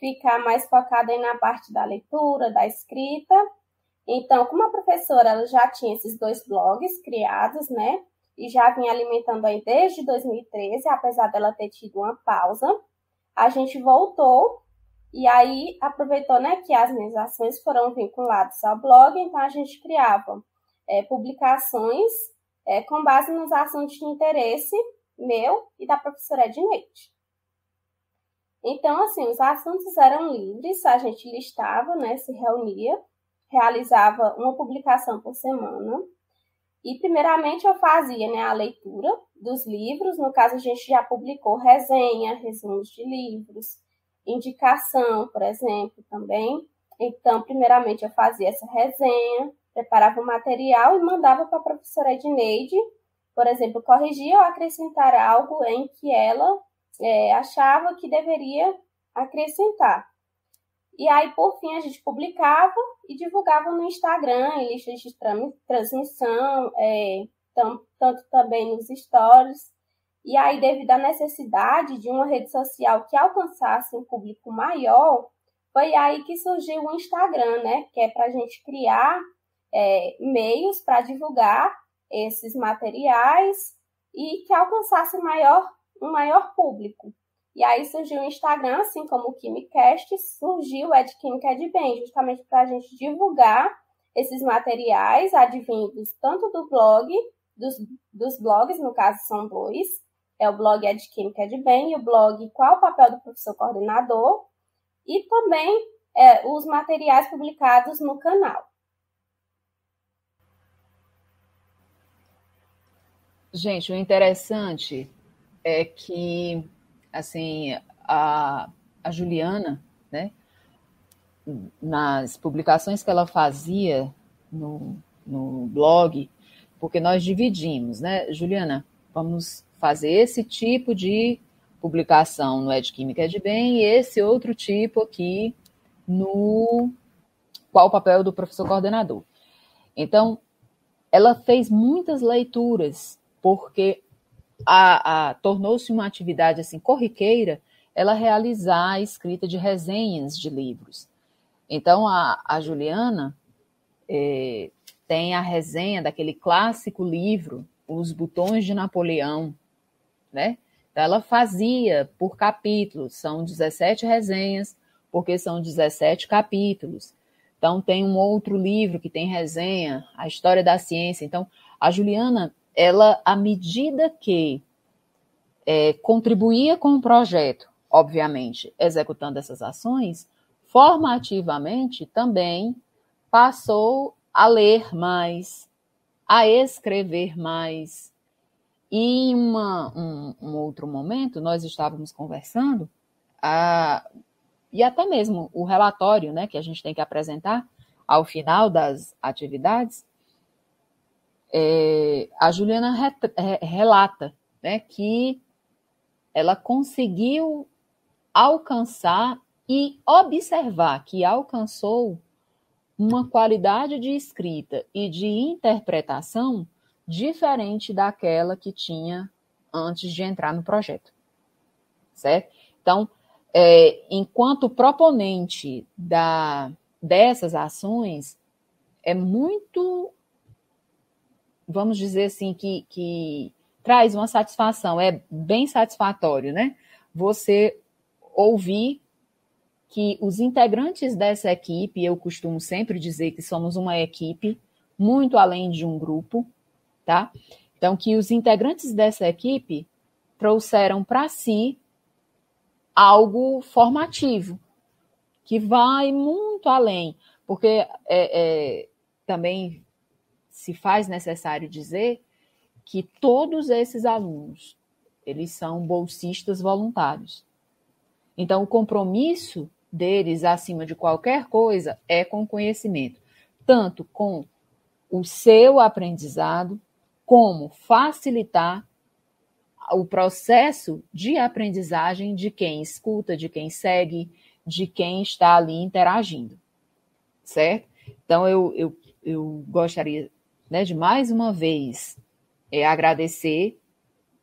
ficar mais focada aí na parte da leitura, da escrita. Então, como a professora ela já tinha esses 2 blogs criados, né, e já vinha alimentando aí desde 2013, apesar dela ter tido uma pausa, a gente voltou E aí, aproveitou, né, que as minhas ações foram vinculadas ao blog, então a gente criava publicações com base nos assuntos de interesse meu e da professora Edneide. Então, assim, os assuntos eram livres, a gente listava, né, se reunia, realizava uma publicação por semana. E, primeiramente, eu fazia, né, a leitura dos livros. No caso, a gente já publicou resenha, resumos de livros, indicação, por exemplo, também. Então, primeiramente, eu fazia essa resenha, preparava o material e mandava para a professora Edneide, por exemplo, corrigir ou acrescentar algo em que ela achava que deveria acrescentar. E aí, por fim, a gente publicava e divulgava no Instagram, em listas de transmissão, tanto também nos stories. E aí, devido à necessidade de uma rede social que alcançasse um público maior, foi aí que surgiu o Instagram, né? Que é para a gente criar meios para divulgar esses materiais e que alcançasse um maior público. E aí surgiu o Instagram, assim como o KimiCast, surgiu o EdQuímica EdBem, justamente para a gente divulgar esses materiais advindos tanto do blog, dos blogs, no caso são dois, é o blog EdQuímica EdBem e o blog Qual o Papel do Professor Coordenador, e também os materiais publicados no canal. Gente, o interessante é que, assim, a Juliana, né, nas publicações que ela fazia no blog, porque nós dividimos, né, Juliana, vamos fazer esse tipo de publicação no EdQuímica EdBem e esse outro tipo aqui no Qual o Papel do Professor Coordenador. Então, ela fez muitas leituras, porque tornou-se uma atividade assim corriqueira ela realizar a escrita de resenhas de livros. Então, a Juliana tem a resenha daquele clássico livro, Os Botões de Napoleão, né? Então, ela fazia por capítulos, são 17 resenhas, porque são 17 capítulos. Então, tem um outro livro que tem resenha, A História da Ciência. Então, a Juliana, ela, à medida que contribuía com o projeto, obviamente, executando essas ações, formativamente também passou a ler mais, a escrever mais. E em um outro momento, nós estávamos conversando, e até mesmo o relatório, né, que a gente tem que apresentar ao final das atividades, a Juliana relata, né, que ela conseguiu alcançar e observar que alcançou uma qualidade de escrita e de interpretação diferente daquela que tinha antes de entrar no projeto, certo? Então, enquanto proponente dessas ações, é muito, vamos dizer assim, que traz uma satisfação, é bem satisfatório, né? Você ouvir que os integrantes dessa equipe, eu costumo sempre dizer que somos uma equipe, muito além de um grupo, tá? Então, que os integrantes dessa equipe trouxeram para si algo formativo, que vai muito além, porque também se faz necessário dizer que todos esses alunos, eles são bolsistas voluntários. Então, o compromisso deles, acima de qualquer coisa, é com o conhecimento, tanto com o seu aprendizado, como facilitar o processo de aprendizagem de quem escuta, de quem segue, de quem está ali interagindo, certo? Então, eu gostaria, né, de mais uma vez agradecer,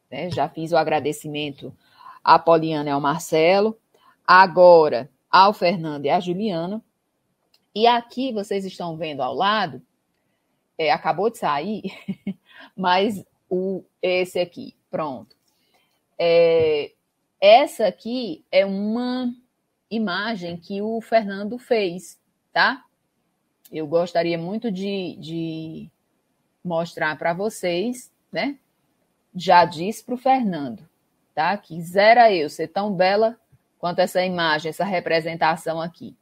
né, já fiz o agradecimento à Poliana e ao Marcelo, agora ao Fernando e à Juliana, e aqui vocês estão vendo ao lado, acabou de sair, mas esse aqui, pronto. Essa aqui é uma imagem que o Fernando fez, tá? Eu gostaria muito de mostrar para vocês, né? Já disse para o Fernando, tá? Quisera eu ser tão bela quanto essa imagem, essa representação aqui.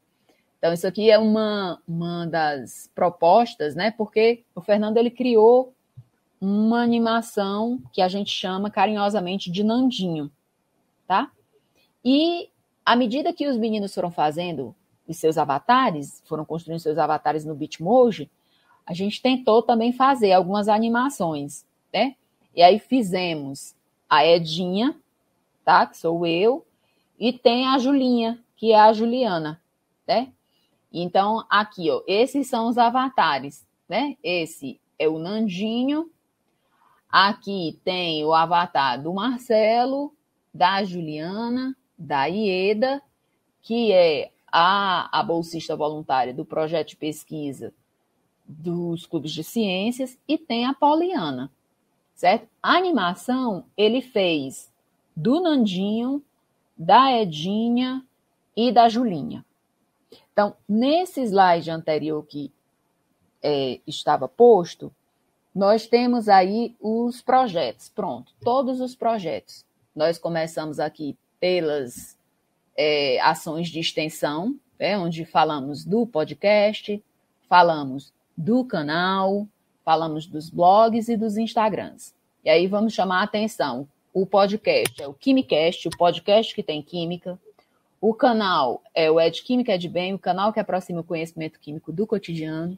Então, isso aqui é uma das propostas, né? Porque o Fernando, ele criou uma animação que a gente chama carinhosamente de Nandinho, tá? E à medida que os meninos foram fazendo os seus avatares, foram construindo seus avatares no Bitmoji, a gente tentou também fazer algumas animações, né? E aí fizemos a Edinha, tá? Que sou eu, e tem a Julinha, que é a Juliana, né? Então, aqui, ó, esses são os avatares, né? Esse é o Nandinho. Aqui tem o avatar do Marcelo, da Juliana, da Ieda, que é a bolsista voluntária do projeto de pesquisa dos clubes de ciências, e tem a Poliana, certo? A animação ele fez do Nandinho, da Edinha e da Julinha. Então, nesse slide anterior que estava posto, nós temos aí os projetos. Pronto, todos os projetos. Nós começamos aqui pelas ações de extensão, onde falamos do podcast, falamos do canal, falamos dos blogs e dos Instagrams. E aí vamos chamar a atenção. O podcast é o Quimicast, o podcast que tem química. O canal é o Ed Química é de Bem, o canal que aproxima o conhecimento químico do cotidiano.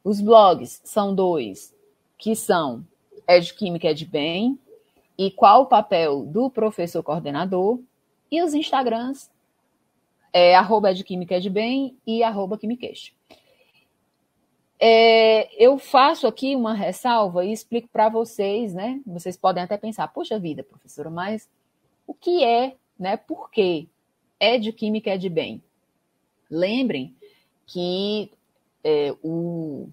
Os blogs são 2, que são Ed Química é de Bem e Qual o Papel do Professor Coordenador. E os Instagrams é @edquimicaedbem e @quimicast. Eu faço aqui uma ressalva e explico para vocês, né? Vocês podem até pensar, poxa vida, professora, mas o que é, né? Por quê? Ed Química é de Bem. Lembrem que o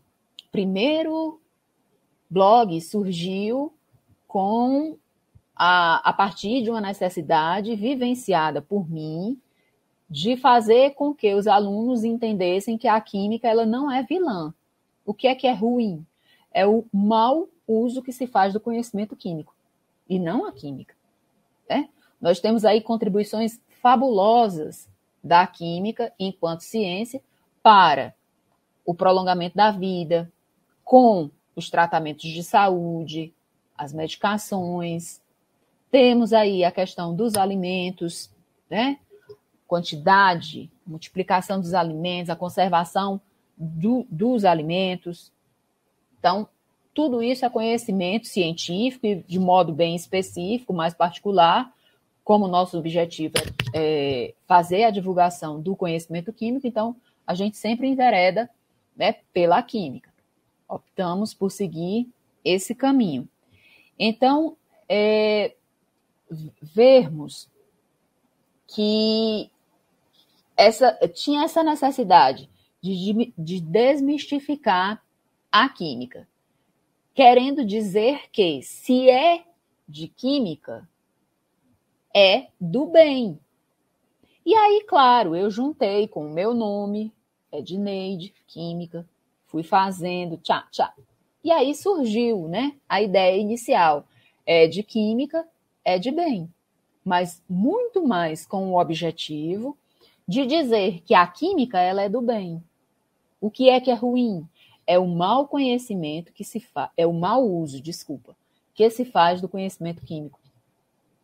primeiro blog surgiu a partir de uma necessidade vivenciada por mim de fazer com que os alunos entendessem que a química ela não é vilã. O que é ruim? É o mau uso que se faz do conhecimento químico, e não a química. Né? Nós temos aí contribuições fabulosas da química enquanto ciência para o prolongamento da vida, com os tratamentos de saúde, as medicações. Temos aí a questão dos alimentos, né? Quantidade, multiplicação dos alimentos, a conservação dos alimentos. Então, tudo isso é conhecimento científico e de modo bem específico, mais particular, como o nosso objetivo é fazer a divulgação do conhecimento químico, então a gente sempre envereda, né, pela química. Optamos por seguir esse caminho. Então, vermos que tinha essa necessidade de desmistificar a química, querendo dizer que se é de química, é do bem. E aí, claro, eu juntei com o meu nome, Edneide, química, fui fazendo, E aí surgiu, né, a ideia inicial, de química, é de bem, mas muito mais com o objetivo de dizer que a química ela é do bem. O que é ruim? É o mau conhecimento que se faz, é o mau uso, que se faz do conhecimento químico,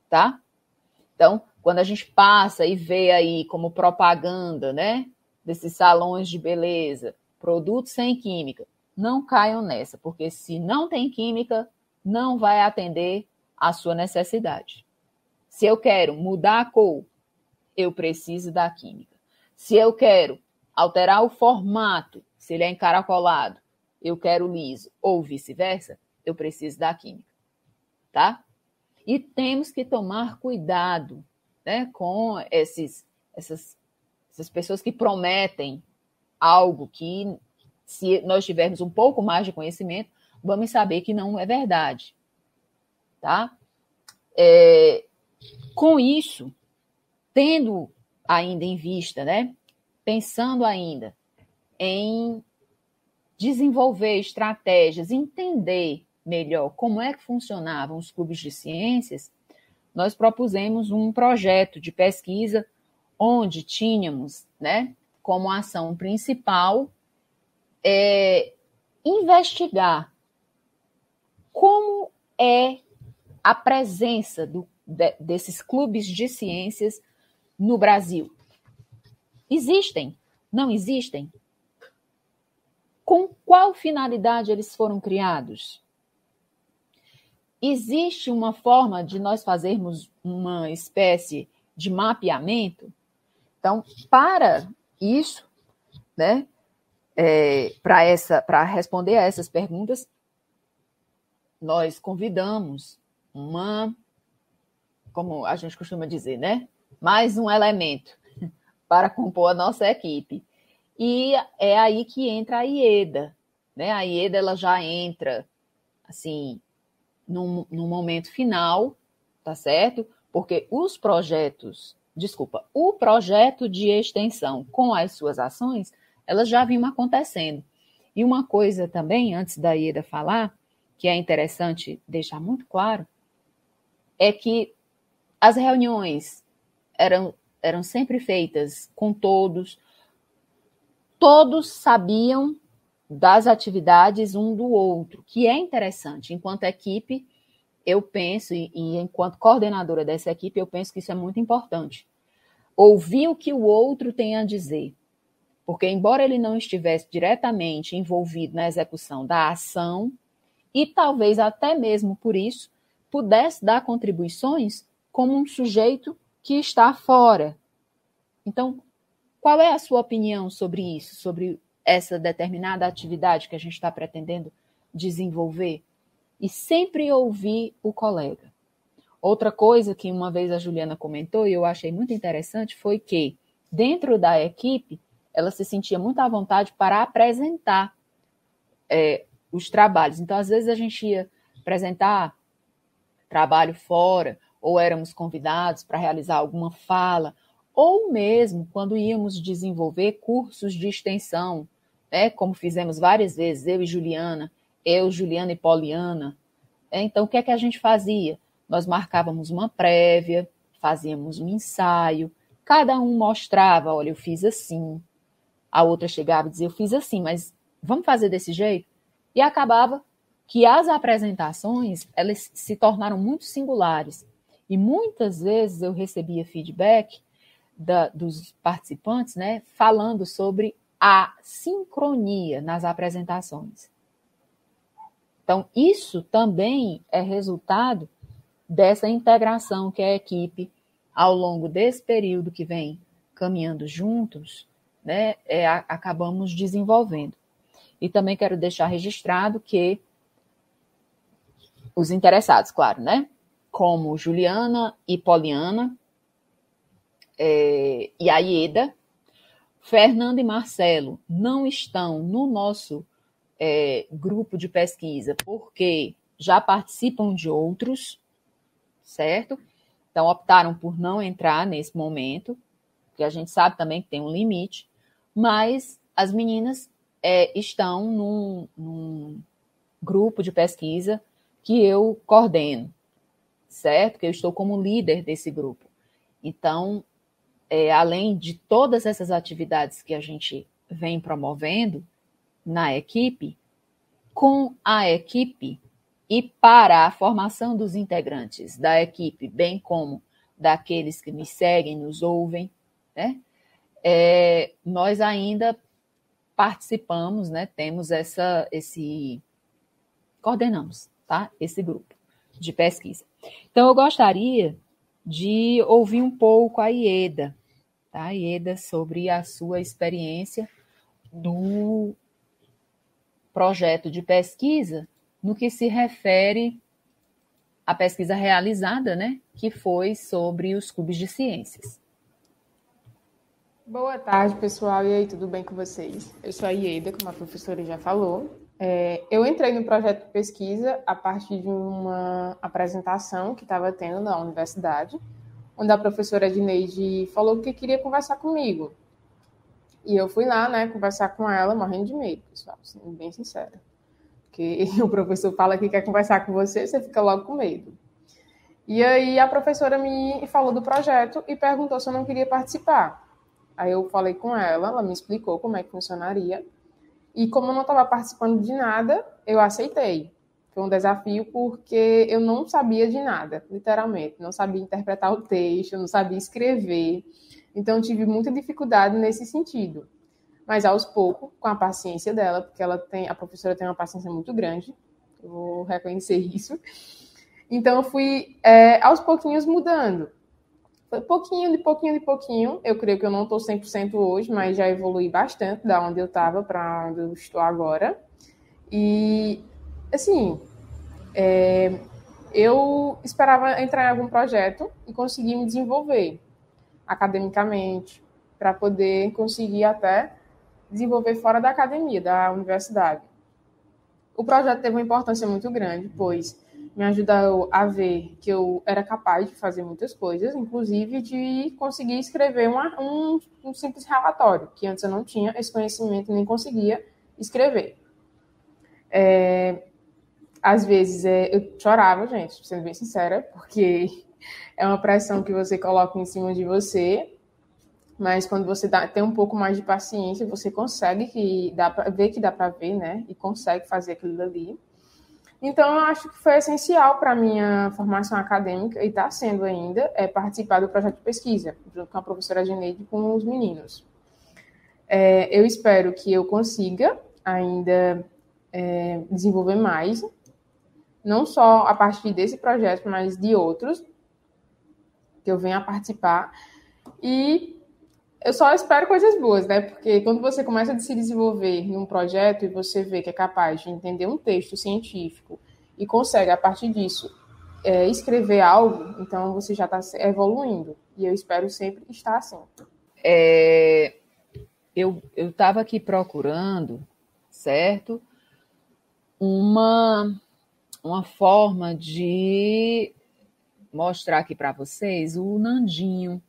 tá? Então, quando a gente passa e vê aí como propaganda, né, desses salões de beleza, produtos sem química, não caiam nessa, porque se não tem química, não vai atender a sua necessidade. Se eu quero mudar a cor, eu preciso da química. Se eu quero alterar o formato, se ele é encaracolado, eu quero liso, ou vice-versa, eu preciso da química, tá? E temos que tomar cuidado, né, com essas pessoas que prometem algo que, se nós tivermos um pouco mais de conhecimento, vamos saber que não é verdade, tá? Com isso, tendo ainda em vista, né? Pensando ainda em desenvolver estratégias, entender melhor como é que funcionavam os clubes de ciências, nós propusemos um projeto de pesquisa onde tínhamos, né, como ação principal investigar como é a presença desses clubes de ciências no Brasil. Existem? Não existem? Com qual finalidade eles foram criados? Existe uma forma de nós fazermos uma espécie de mapeamento? Então, para isso, né, para responder a essas perguntas, nós convidamos como a gente costuma dizer, né, mais um elemento para compor a nossa equipe. E é aí que entra a IEDA, né? A IEDA ela já entra assim no momento final, tá certo? Porque o projeto de extensão com as suas ações, elas já vinham acontecendo. E uma coisa também, antes da IEDA falar, que é interessante deixar muito claro, é que as reuniões eram sempre feitas com todos sabiam das atividades um do outro, que é interessante. Enquanto equipe, eu penso, e enquanto coordenadora dessa equipe, eu penso que isso é muito importante. Ouvir o que o outro tem a dizer. Porque, embora ele não estivesse diretamente envolvido na execução da ação, e talvez até mesmo por isso, pudesse dar contribuições como um sujeito que está fora. Então, qual é a sua opinião sobre isso, sobre essa determinada atividade que a gente está pretendendo desenvolver? E sempre ouvir o colega. Outra coisa que uma vez a Juliana comentou e eu achei muito interessante foi que, dentro da equipe, ela se sentia muito à vontade para apresentar os trabalhos. Então, às vezes, a gente ia apresentar trabalho fora, ou éramos convidados para realizar alguma fala, ou mesmo quando íamos desenvolver cursos de extensão, né, como fizemos várias vezes, eu e Juliana, Juliana e Poliana. Então, o que é que a gente fazia? Nós marcávamos uma prévia, fazíamos um ensaio, cada um mostrava, olha, eu fiz assim, a outra chegava e dizia, eu fiz assim, mas vamos fazer desse jeito? E acabava que as apresentações, elas se tornaram muito singulares. E muitas vezes eu recebia feedback dos participantes, né, falando sobre a sincronia nas apresentações. Então, isso também é resultado dessa integração que a equipe, ao longo desse período que vem caminhando juntos, né, acabamos desenvolvendo. E também quero deixar registrado que os interessados, claro, né, como Juliana e Poliana, e a IEDA, Fernando e Marcelo não estão no nosso grupo de pesquisa porque já participam de outros, certo? Então, optaram por não entrar nesse momento, porque a gente sabe também que tem um limite, mas as meninas estão num grupo de pesquisa que eu coordeno, certo? Que eu estou como líder desse grupo. Então, além de todas essas atividades que a gente vem promovendo na equipe, com a equipe e para a formação dos integrantes da equipe, bem como daqueles que nos seguem, nos ouvem, né? Nós ainda participamos, né? Temos coordenamos, tá? Esse grupo de pesquisa. Então, eu gostaria de ouvir um pouco a IEDA, tá? IEDA, sobre a sua experiência do projeto de pesquisa no que se refere à pesquisa realizada, né? Que foi sobre os clubes de ciências. Boa tarde, pessoal. E aí, tudo bem com vocês? Eu sou a IEDA, como a professora já falou. Eu entrei no projeto de pesquisa a partir de uma apresentação que estava tendo na universidade, onde a professora Edneide falou que queria conversar comigo. E eu fui lá, né, conversar com ela, morrendo de medo, pessoal, sendo bem sincera. Porque o professor fala que quer conversar com você, você fica logo com medo. E aí a professora me falou do projeto e perguntou se eu não queria participar. Aí eu falei com ela me explicou como é que funcionaria. E como eu não estava participando de nada, eu aceitei. Foi um desafio porque eu não sabia de nada, literalmente. Não sabia interpretar o texto, não sabia escrever. Então, eu tive muita dificuldade nesse sentido. Mas, aos poucos, com a paciência dela, porque a professora tem uma paciência muito grande, eu vou reconhecer isso. Então, eu fui, aos pouquinhos, mudando. Foi pouquinho, de pouquinho. Eu creio que eu não estou 100% hoje, mas já evolui bastante da onde eu estava para onde eu estou agora. E, assim, eu esperava entrar em algum projeto e conseguir me desenvolver academicamente, para poder conseguir até desenvolver fora da academia, da universidade. O projeto teve uma importância muito grande, pois me ajudou a ver que eu era capaz de fazer muitas coisas, inclusive de conseguir escrever um simples relatório, que antes eu não tinha esse conhecimento, nem conseguia escrever. Às vezes eu chorava, gente, sendo bem sincera, porque é uma pressão que você coloca em cima de você, mas quando você tem um pouco mais de paciência, você consegue que dá para ver, né? E consegue fazer aquilo ali. Então, eu acho que foi essencial para a minha formação acadêmica, e está sendo ainda, participar do projeto de pesquisa, junto com a professora Edneide e com os meninos. Eu espero que eu consiga ainda desenvolver mais, não só a partir desse projeto, mas de outros, que eu venha a participar. E eu só espero coisas boas, né? Porque quando você começa a se desenvolver num projeto e você vê que é capaz de entender um texto científico e consegue, a partir disso, escrever algo, então você já está evoluindo. E eu espero sempre estar assim. Eu estava aqui procurando, certo? Uma forma de mostrar aqui para vocês o Nandinho.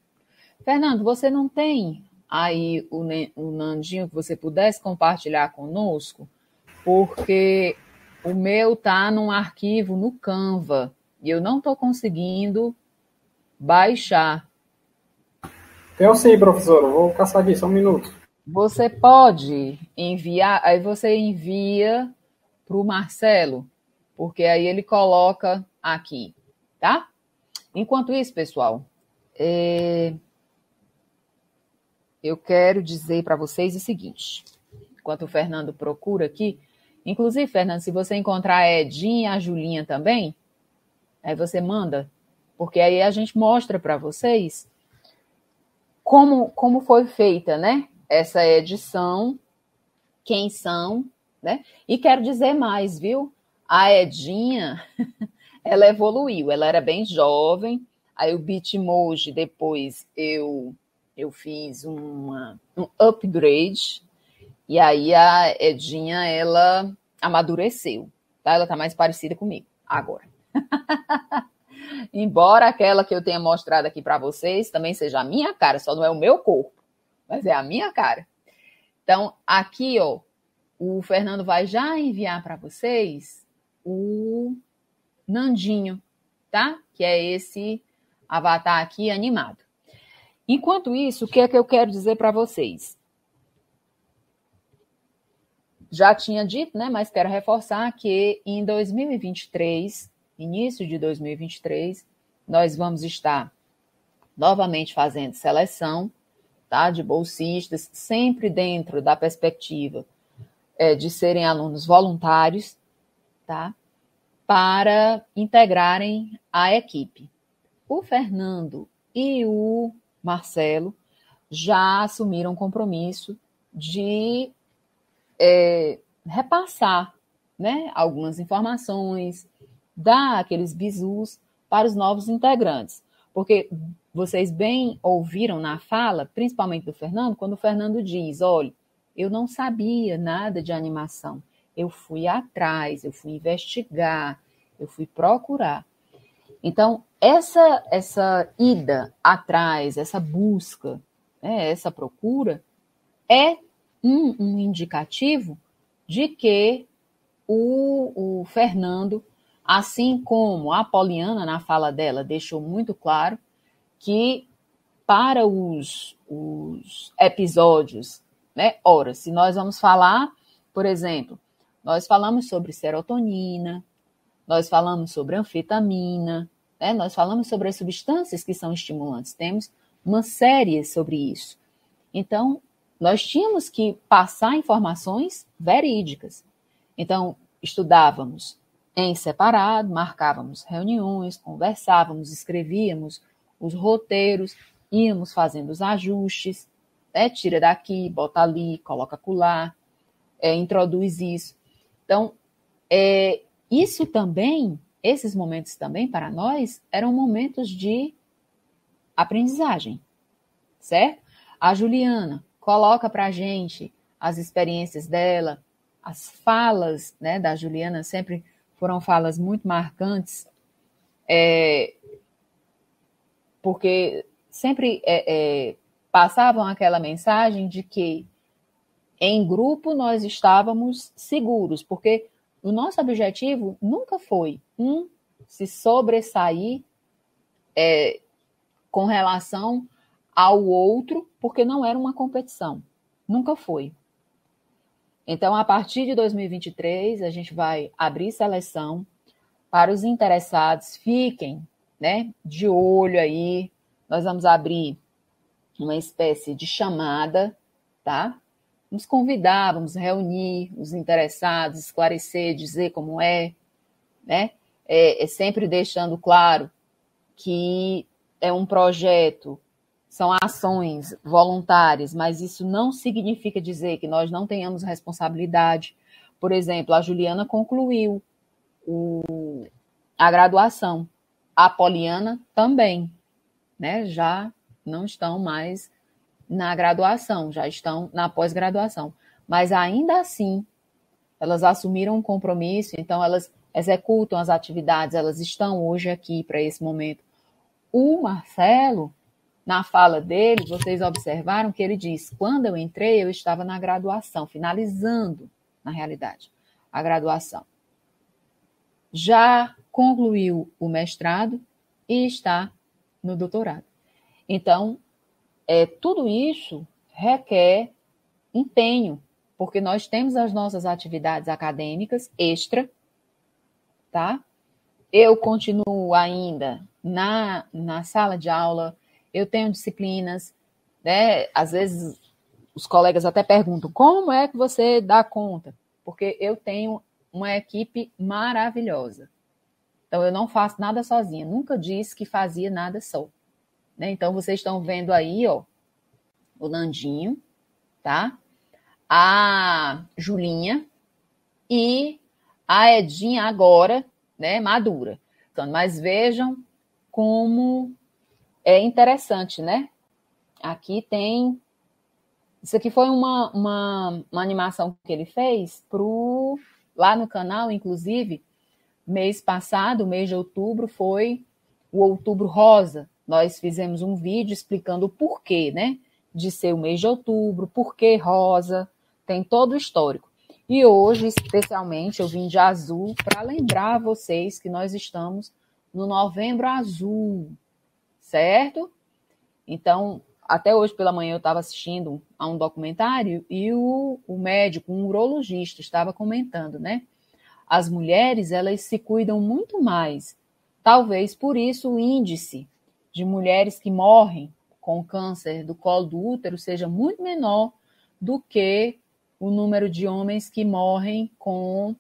Fernando, você não tem aí o Nandinho que você pudesse compartilhar conosco? Porque o meu está num arquivo no Canva e eu não estou conseguindo baixar. Tenho sim, professor. Vou caçar aqui, só um minuto. Você pode enviar, aí você envia para o Marcelo, porque aí ele coloca aqui, tá? Enquanto isso, pessoal, eu quero dizer para vocês o seguinte, enquanto o Fernando procura aqui, inclusive, Fernando, se você encontrar a Edinha e a Julinha também, aí você manda, porque aí a gente mostra para vocês como foi feita, né, essa edição, quem são, né? E quero dizer mais, viu? A Edinha, ela evoluiu, ela era bem jovem, aí o Bitmoji, depois eu fiz um upgrade, e aí a Edinha, ela amadureceu, tá? Ela tá mais parecida comigo agora. Embora aquela que eu tenha mostrado aqui para vocês também seja a minha cara, só não é o meu corpo, mas é a minha cara. Então, aqui, ó, o Fernando vai já enviar para vocês o Nandinho, tá? Que é esse avatar aqui animado. Enquanto isso, o que é que eu quero dizer para vocês? Já tinha dito, né? Mas quero reforçar que em 2023, início de 2023, nós vamos estar novamente fazendo seleção, tá? De bolsistas, sempre dentro da perspectiva de serem alunos voluntários, tá? Para integrarem a equipe. O Fernando e o Marcelo já assumiram o compromisso de repassar, né, algumas informações, dar aqueles bizus para os novos integrantes. Porque vocês bem ouviram na fala, principalmente do Fernando, quando o Fernando diz, olha, eu não sabia nada de animação, eu fui atrás, eu fui investigar, eu fui procurar. Então, essa ida atrás, essa busca, né, essa procura, é um indicativo de que o Fernando, assim como a Poliana, na fala dela, deixou muito claro que para os episódios, né, ora, se nós vamos falar, por exemplo, nós falamos sobre serotonina, nós falamos sobre anfetamina, né, nós falamos sobre as substâncias que são estimulantes, temos uma série sobre isso. Então, nós tínhamos que passar informações verídicas. Então, estudávamos em separado, marcávamos reuniões, conversávamos, escrevíamos os roteiros, íamos fazendo os ajustes, né? Tira daqui, bota ali, coloca acolá, introduz isso. Então, isso também, esses momentos também para nós, eram momentos de aprendizagem, certo? A Juliana coloca para a gente as experiências dela, as falas, né, da Juliana sempre foram falas muito marcantes, porque sempre passavam aquela mensagem de que em grupo nós estávamos seguros, porque o nosso objetivo nunca foi se sobressair com relação ao outro, porque não era uma competição, nunca foi. Então, a partir de 2023, a gente vai abrir seleção para os interessados, fiquem, né, de olho aí, nós vamos abrir uma espécie de chamada, tá? Vamos convidar, vamos reunir os interessados, esclarecer, dizer como é, né? Sempre deixando claro que é um projeto, são ações voluntárias, mas isso não significa dizer que nós não tenhamos responsabilidade. Por exemplo, a Juliana concluiu a graduação, a Poliana também, né? Já não estão mais na graduação, já estão na pós-graduação. Mas ainda assim, elas assumiram um compromisso, então elas executam as atividades, elas estão hoje aqui para esse momento. O Marcelo, na fala dele, vocês observaram que ele diz, quando eu entrei, eu estava na graduação, finalizando, na realidade, a graduação. Já concluiu o mestrado e está no doutorado. Então, tudo isso requer empenho, porque nós temos as nossas atividades acadêmicas extra, tá? Eu continuo ainda na sala de aula, eu tenho disciplinas, né? Às vezes os colegas até perguntam, como é que você dá conta? Porque eu tenho uma equipe maravilhosa. Então, eu não faço nada sozinha, nunca disse que fazia nada só. Né? Então, vocês estão vendo aí, ó, o Nandinho, tá? A Julinha e a Edinha agora, né, madura. Então, mas vejam como é interessante, né? Aqui tem... Isso aqui foi uma animação que ele fez lá no canal, inclusive, mês passado, mês de outubro, foi o Outubro Rosa. Nós fizemos um vídeo explicando o porquê, né? De ser o mês de outubro, porquê rosa, tem todo o histórico. E hoje, especialmente, eu vim de azul para lembrar a vocês que nós estamos no Novembro Azul, certo? Então, até hoje pela manhã eu estava assistindo a um documentário e o médico, um urologista, estava comentando, né? As mulheres, elas se cuidam muito mais. Talvez por isso o índice de mulheres que morrem com câncer do colo do útero seja muito menor do que o número de homens que morrem com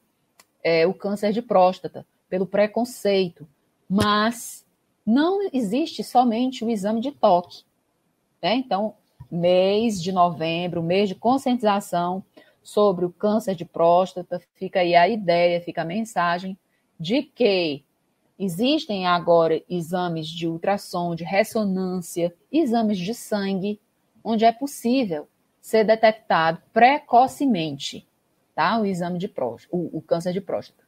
o câncer de próstata, pelo preconceito. Mas não existe somente o exame de toque. Né? Então, mês de novembro, mês de conscientização sobre o câncer de próstata, fica aí a ideia, fica a mensagem de que existem agora exames de ultrassom, de ressonância, exames de sangue, onde é possível ser detectado precocemente, tá? O exame de próstata, o câncer de próstata.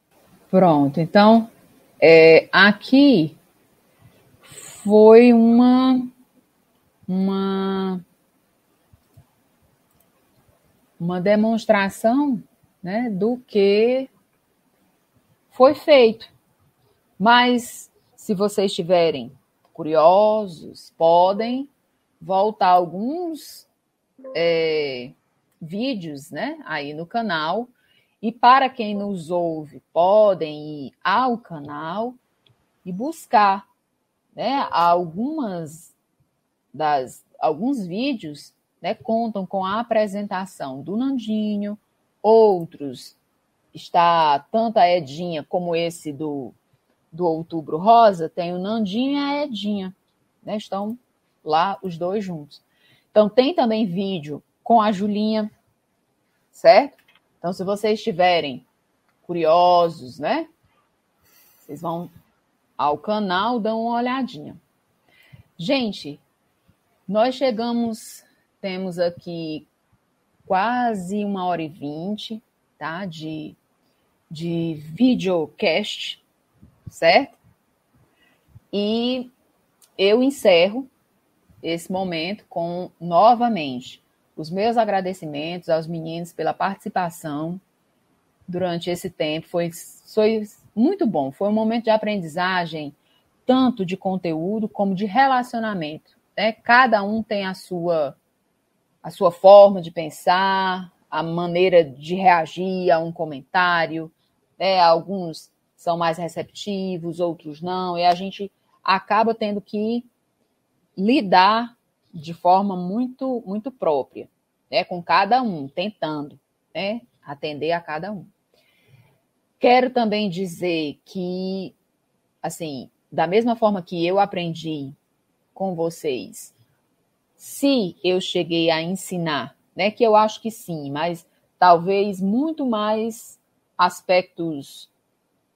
Pronto, então, aqui foi uma demonstração, né, do que foi feito. Mas, se vocês estiverem curiosos, podem voltar alguns vídeos, né, aí no canal. E para quem nos ouve, podem ir ao canal e buscar, né, alguns vídeos, né, contam com a apresentação do Nandinho, outros está tanto a Edinha como esse do Outubro Rosa, tem o Nandinho e a Edinha, né, estão lá os dois juntos. Então tem também vídeo com a Julinha, certo? Então, se vocês estiverem curiosos, né, vocês vão ao canal, dão uma olhadinha. Gente, nós temos aqui quase 1h20, tá, de videocast, certo? E eu encerro esse momento com, novamente, os meus agradecimentos aos meninos pela participação durante esse tempo. Foi muito bom. Foi um momento de aprendizagem, tanto de conteúdo como de relacionamento, né? Cada um tem a sua forma de pensar, a maneira de reagir a um comentário, né? Alguns são mais receptivos, outros não, e a gente acaba tendo que lidar de forma muito, muito própria, né, com cada um, tentando, né, atender a cada um. Quero também dizer que, assim, da mesma forma que eu aprendi com vocês, se eu cheguei a ensinar, né, que eu acho que sim, mas talvez muito mais aspectos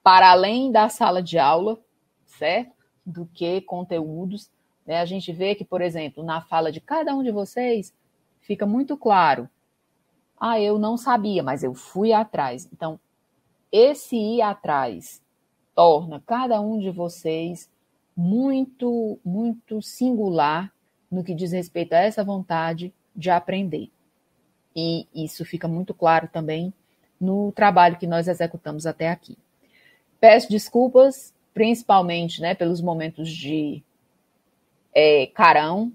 para além da sala de aula, certo? Do que conteúdos. A gente vê que, por exemplo, na fala de cada um de vocês, fica muito claro. Eu não sabia, mas eu fui atrás. Então, esse ir atrás torna cada um de vocês muito, muito singular no que diz respeito a essa vontade de aprender. E isso fica muito claro também no trabalho que nós executamos até aqui. Peço desculpas, principalmente, né, pelos momentos de carão,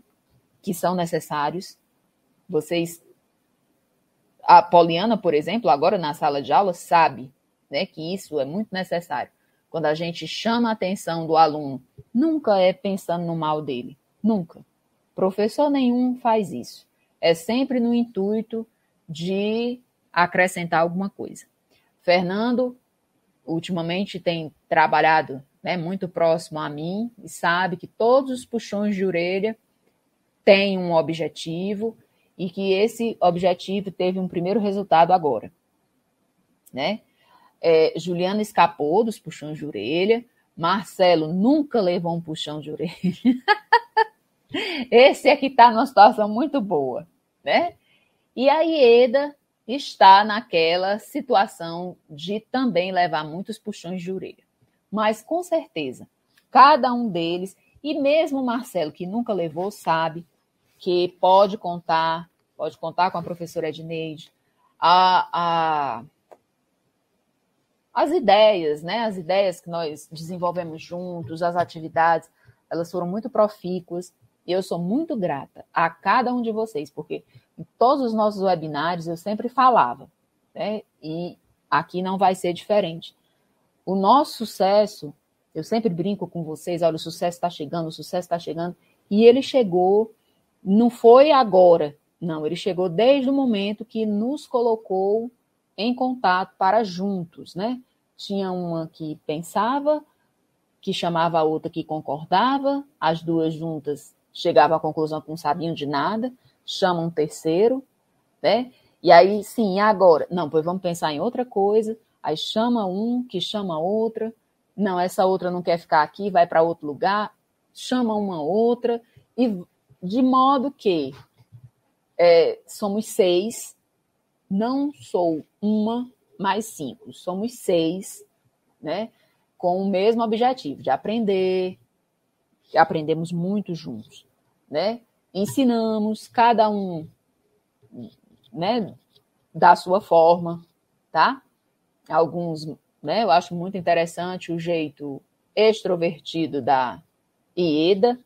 que são necessários. Vocês, a Poliana, por exemplo, agora na sala de aula, sabe, né, que isso é muito necessário. Quando a gente chama a atenção do aluno, nunca é pensando no mal dele, nunca. Professor nenhum faz isso. É sempre no intuito de acrescentar alguma coisa. Fernando, ultimamente, tem trabalhado, né, muito próximo a mim e sabe que todos os puxões de orelha têm um objetivo e que esse objetivo teve um primeiro resultado agora, né? Juliana escapou dos puxões de orelha, Marcelo nunca levou um puxão de orelha. Esse aqui está numa situação muito boa, né? E a Ieda está naquela situação de também levar muitos puxões de orelha. Mas, com certeza, cada um deles, e mesmo o Marcelo, que nunca levou, sabe que pode contar com a professora Edneide, as ideias, né? As ideias que nós desenvolvemos juntos, as atividades, elas foram muito profícuas, e eu sou muito grata a cada um de vocês, porque em todos os nossos webinários eu sempre falava, né? E aqui não vai ser diferente. O nosso sucesso, eu sempre brinco com vocês, olha, o sucesso está chegando, e ele chegou, não foi agora, não, ele chegou desde o momento que nos colocou em contato para juntos, né? Tinha uma que pensava, que chamava a outra que concordava, as duas juntas chegavam à conclusão que não sabiam de nada, chamam um terceiro, né? E aí, sim, agora? Não, pois vamos pensar em outra coisa, aí chama um, que chama outra, não, essa outra não quer ficar aqui, vai para outro lugar, chama uma outra, e de modo que somos 6, não sou uma mais 5, somos 6, né? Com o mesmo objetivo, de aprender, que aprendemos muito juntos, né? Ensinamos cada um, né, da sua forma, tá? Alguns, né, eu acho muito interessante o jeito extrovertido da Ieda,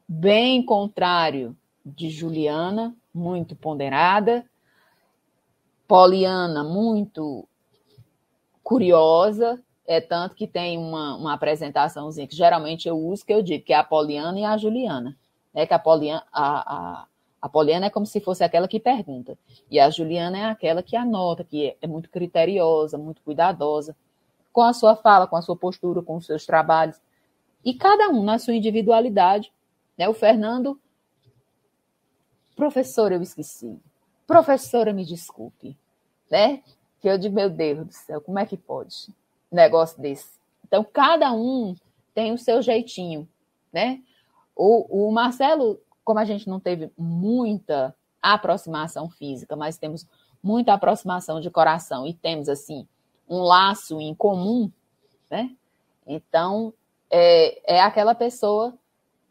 bem contrário de Juliana, muito ponderada, Poliana, muito curiosa, tanto que tem uma apresentaçãozinha que geralmente eu uso, que eu digo que é a Poliana e a Juliana, né? Que a Poliana é como se fosse aquela que pergunta, e a Juliana é aquela que anota, que é muito criteriosa, muito cuidadosa, com a sua fala, com a sua postura, com os seus trabalhos, e cada um na sua individualidade, né? O Fernando, professora, eu esqueci, professora, me desculpe, né? Que eu digo, meu Deus do céu, como é que pode um negócio desse? Então, cada um tem o seu jeitinho, né? O Marcelo, como a gente não teve muita aproximação física, mas temos muita aproximação de coração e temos, assim, um laço em comum, né? Então, é aquela pessoa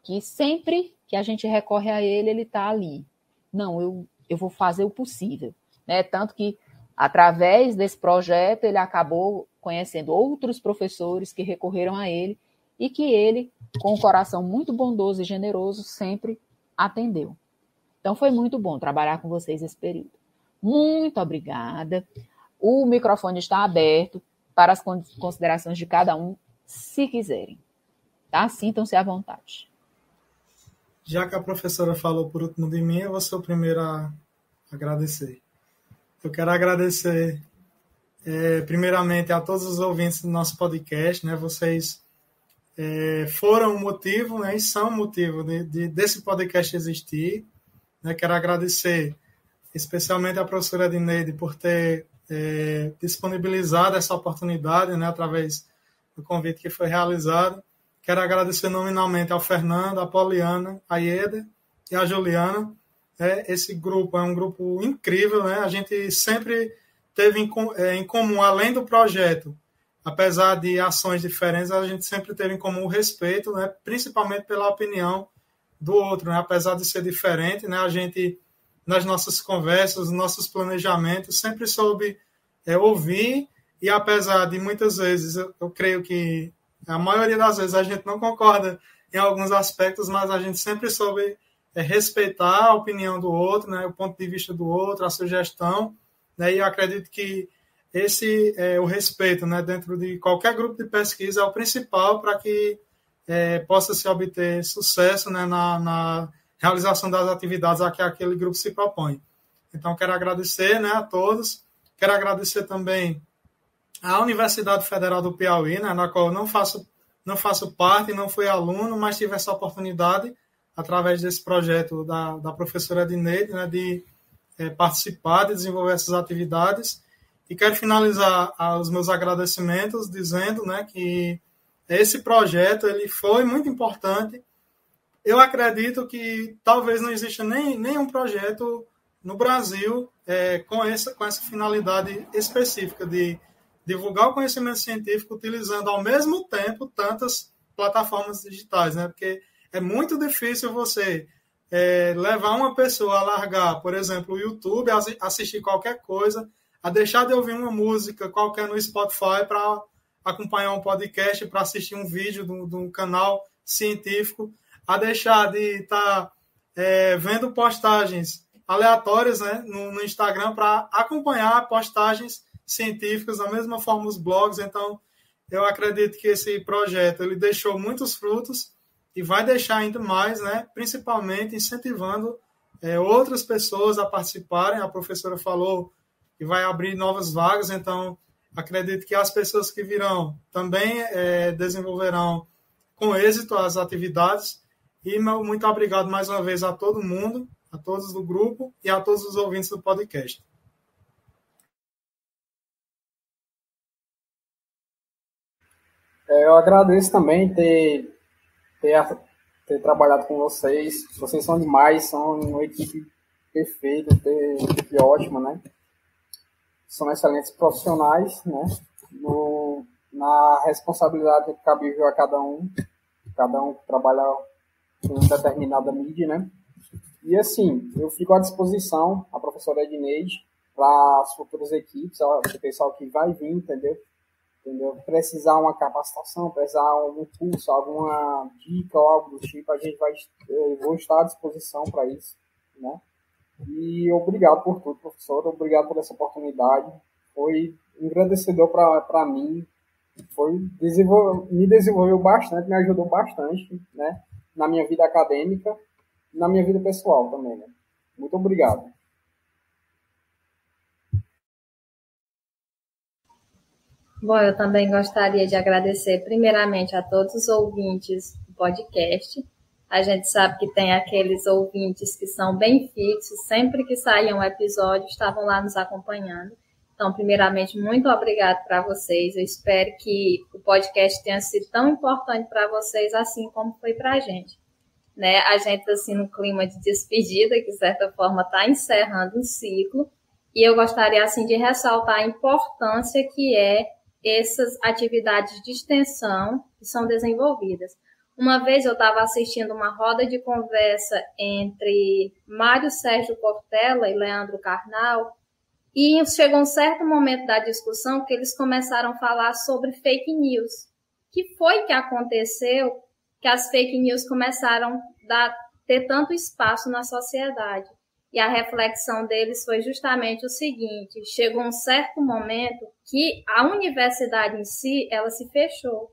que sempre que a gente recorre a ele, ele está ali. Não, eu vou fazer o possível, né? Tanto que, através desse projeto, ele acabou conhecendo outros professores que recorreram a ele e que ele, com um coração muito bondoso e generoso, sempre atendeu. Então, foi muito bom trabalhar com vocês esse período. Muito obrigada. O microfone está aberto para as considerações de cada um, se quiserem. Tá? Sintam-se à vontade. Já que a professora falou por último de mim, eu vou ser o primeiro a agradecer. Eu quero agradecer, primeiramente, a todos os ouvintes do nosso podcast, né? Vocês foram o motivo, né? E são o motivo desse podcast existir. Né? Quero agradecer especialmente a professora Edneide por ter disponibilizado essa oportunidade, né? Através do convite que foi realizado. Quero agradecer nominalmente ao Fernando, a Poliana, a Ieda e a Juliana. Esse grupo é um grupo incrível, né? A gente sempre teve em comum, além do projeto, apesar de ações diferentes, a gente sempre teve em comum o respeito, né? Principalmente pela opinião do outro, né? Apesar de ser diferente, né? A gente, nas nossas conversas, nos nossos planejamentos, sempre soube ouvir, e apesar de muitas vezes, eu creio que a maioria das vezes a gente não concorda em alguns aspectos, mas a gente sempre soube respeitar a opinião do outro, né, o ponto de vista do outro, a sugestão, né, e eu acredito que esse o respeito, né, dentro de qualquer grupo de pesquisa é o principal para que possa se obter sucesso, né, na realização das atividades a que aquele grupo se propõe. Então, quero agradecer, né, a todos, quero agradecer também à Universidade Federal do Piauí, né, na qual eu não faço parte, não fui aluno, mas tive essa oportunidade, através desse projeto da professora Edneide, né, de participar, de desenvolver essas atividades. E quero finalizar os meus agradecimentos dizendo, né, que esse projeto ele foi muito importante. Eu acredito que talvez não exista nenhum projeto no Brasil com essa finalidade específica de divulgar o conhecimento científico utilizando ao mesmo tempo tantas plataformas digitais, né? Porque é muito difícil você levar uma pessoa a largar, por exemplo, o YouTube, a assistir qualquer coisa, a deixar de ouvir uma música qualquer no Spotify para acompanhar um podcast, para assistir um vídeo de um canal científico, a deixar de estar vendo postagens aleatórias, né, no Instagram para acompanhar postagens científicas, da mesma forma os blogs. Então, eu acredito que esse projeto ele deixou muitos frutos e vai deixar ainda mais, né, principalmente incentivando outras pessoas a participarem. A professora falou que vai abrir novas vagas, então acredito que as pessoas que virão também desenvolverão com êxito as atividades. E muito obrigado mais uma vez a todo mundo, a todos do grupo e a todos os ouvintes do podcast. Eu agradeço também ter trabalhado com vocês. Vocês são demais, são uma equipe perfeita, uma equipe ótima, né? São excelentes profissionais, né? Na responsabilidade cabível a cada um cada um trabalha com determinada mídia, né? E assim, eu fico à disposição, a professora Edneide, para as futuras equipes, o pessoal que vai vir, entendeu? Precisar uma capacitação, precisar um curso, alguma dica ou algo do tipo, vou estar à disposição para isso, né? E obrigado por tudo, professor, obrigado por essa oportunidade, foi engrandecedor para mim, me desenvolveu bastante, me ajudou bastante, né? Na minha vida acadêmica e na minha vida pessoal também, né? Muito obrigado. Bom, eu também gostaria de agradecer primeiramente a todos os ouvintes do podcast. A gente sabe que tem aqueles ouvintes que são bem fixos, sempre que saía um episódio, estavam lá nos acompanhando. Então, primeiramente, muito obrigado para vocês. Eu espero que o podcast tenha sido tão importante para vocês, assim como foi para a gente. Né? A gente, assim, no clima de despedida, que de certa forma está encerrando um ciclo, e eu gostaria, assim, de ressaltar a importância que essas atividades de extensão que são desenvolvidas. Uma vez eu estava assistindo uma roda de conversa entre Mário Sérgio Cortella e Leandro Carnal, e chegou um certo momento da discussão que eles começaram a falar sobre fake news. O que foi que aconteceu que as fake news começaram a ter tanto espaço na sociedade? E a reflexão deles foi justamente o seguinte: chegou um certo momento que a universidade em si, ela se fechou.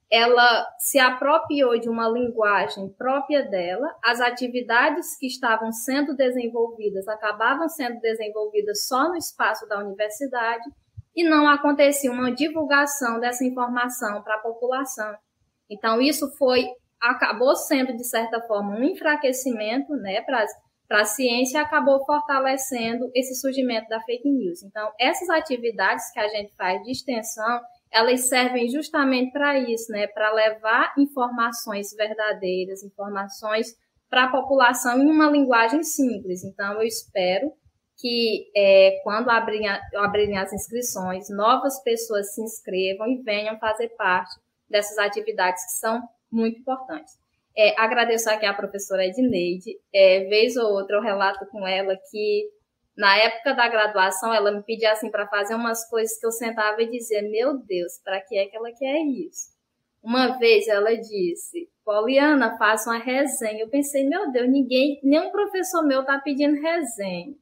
Ela se apropriou de uma linguagem própria dela, as atividades que estavam sendo desenvolvidas acabavam sendo desenvolvidas só no espaço da universidade e não acontecia uma divulgação dessa informação para a população. Então, isso acabou sendo, de certa forma, um enfraquecimento, né, para a ciência, acabou fortalecendo esse surgimento da fake news. Então, essas atividades que a gente faz de extensão, elas servem justamente para isso, né? Para levar informações verdadeiras, informações para a população em uma linguagem simples. Então, eu espero que quando abrirem as inscrições, novas pessoas se inscrevam e venham fazer parte dessas atividades que são muito importantes. Agradeço aqui à professora Edneide. Vez ou outra eu relato com ela que na época da graduação, ela me pedia assim para fazer umas coisas que eu sentava e dizia: meu Deus, para que ela quer isso? Uma vez ela disse: Poliana, faça uma resenha. Eu pensei: meu Deus, nenhum professor meu está pedindo resenha.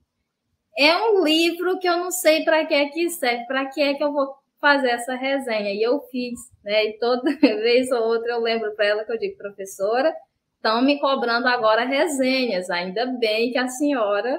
É um livro que eu não sei para que serve, para que eu vou fazer essa resenha? E eu fiz, né? E toda vez ou outra eu lembro para ela que eu digo: professora, estão me cobrando agora resenhas. Ainda bem que a senhora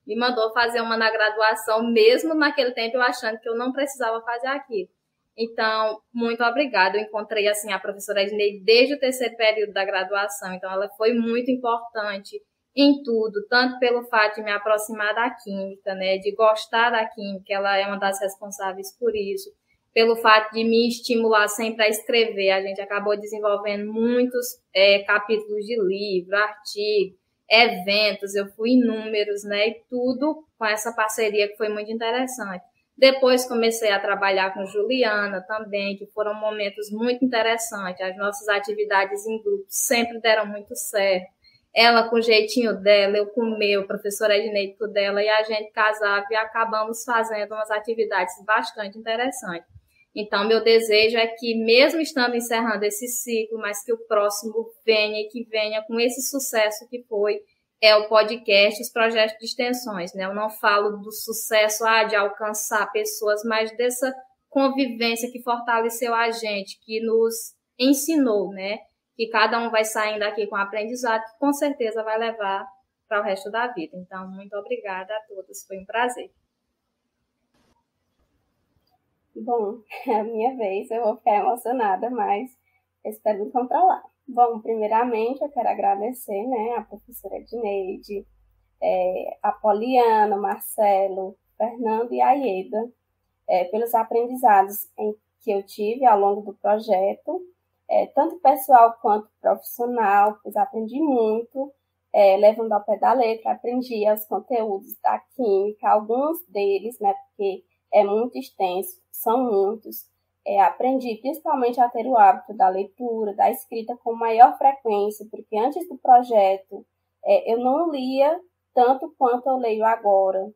me mandou fazer uma na graduação, mesmo naquele tempo eu achando que eu não precisava fazer aquilo. Então, muito obrigada. Eu encontrei assim a professora Edneide desde o terceiro período da graduação, então ela foi muito importante em tudo, tanto pelo fato de me aproximar da química, né, de gostar da química, ela é uma das responsáveis por isso, pelo fato de me estimular sempre a escrever. A gente acabou desenvolvendo muitos capítulos de livro, artigo, eventos, eu fui em números, né, e tudo com essa parceria que foi muito interessante. Depois comecei a trabalhar com Juliana também, que foram momentos muito interessantes. As nossas atividades em grupo sempre deram muito certo. Ela com o jeitinho dela, eu com o meu, professora Edneide com o dela, e a gente casava e acabamos fazendo umas atividades bastante interessantes. Então, meu desejo é que, mesmo estando encerrando esse ciclo, mas que o próximo venha e que venha com esse sucesso que foi o podcast, os projetos de extensões, né? Eu não falo do sucesso de alcançar pessoas, mas dessa convivência que fortaleceu a gente, que nos ensinou, né? Que cada um vai saindo aqui com aprendizado, que com certeza vai levar para o resto da vida. Então, muito obrigada a todos, foi um prazer. Bom, é a minha vez, eu vou ficar emocionada, mas espero me controlar. Bom, primeiramente eu quero agradecer, né, a professora Edneide, a Poliana, Marcelo, Fernando e a Ieda, pelos aprendizados que eu tive ao longo do projeto, tanto pessoal quanto profissional, pois aprendi muito, levando ao pé da letra, aprendi os conteúdos da química, alguns deles, né, porque é muito extenso, são muitos, Aprendi principalmente a ter o hábito da leitura, da escrita com maior frequência, porque antes do projeto eu não lia tanto quanto eu leio agora.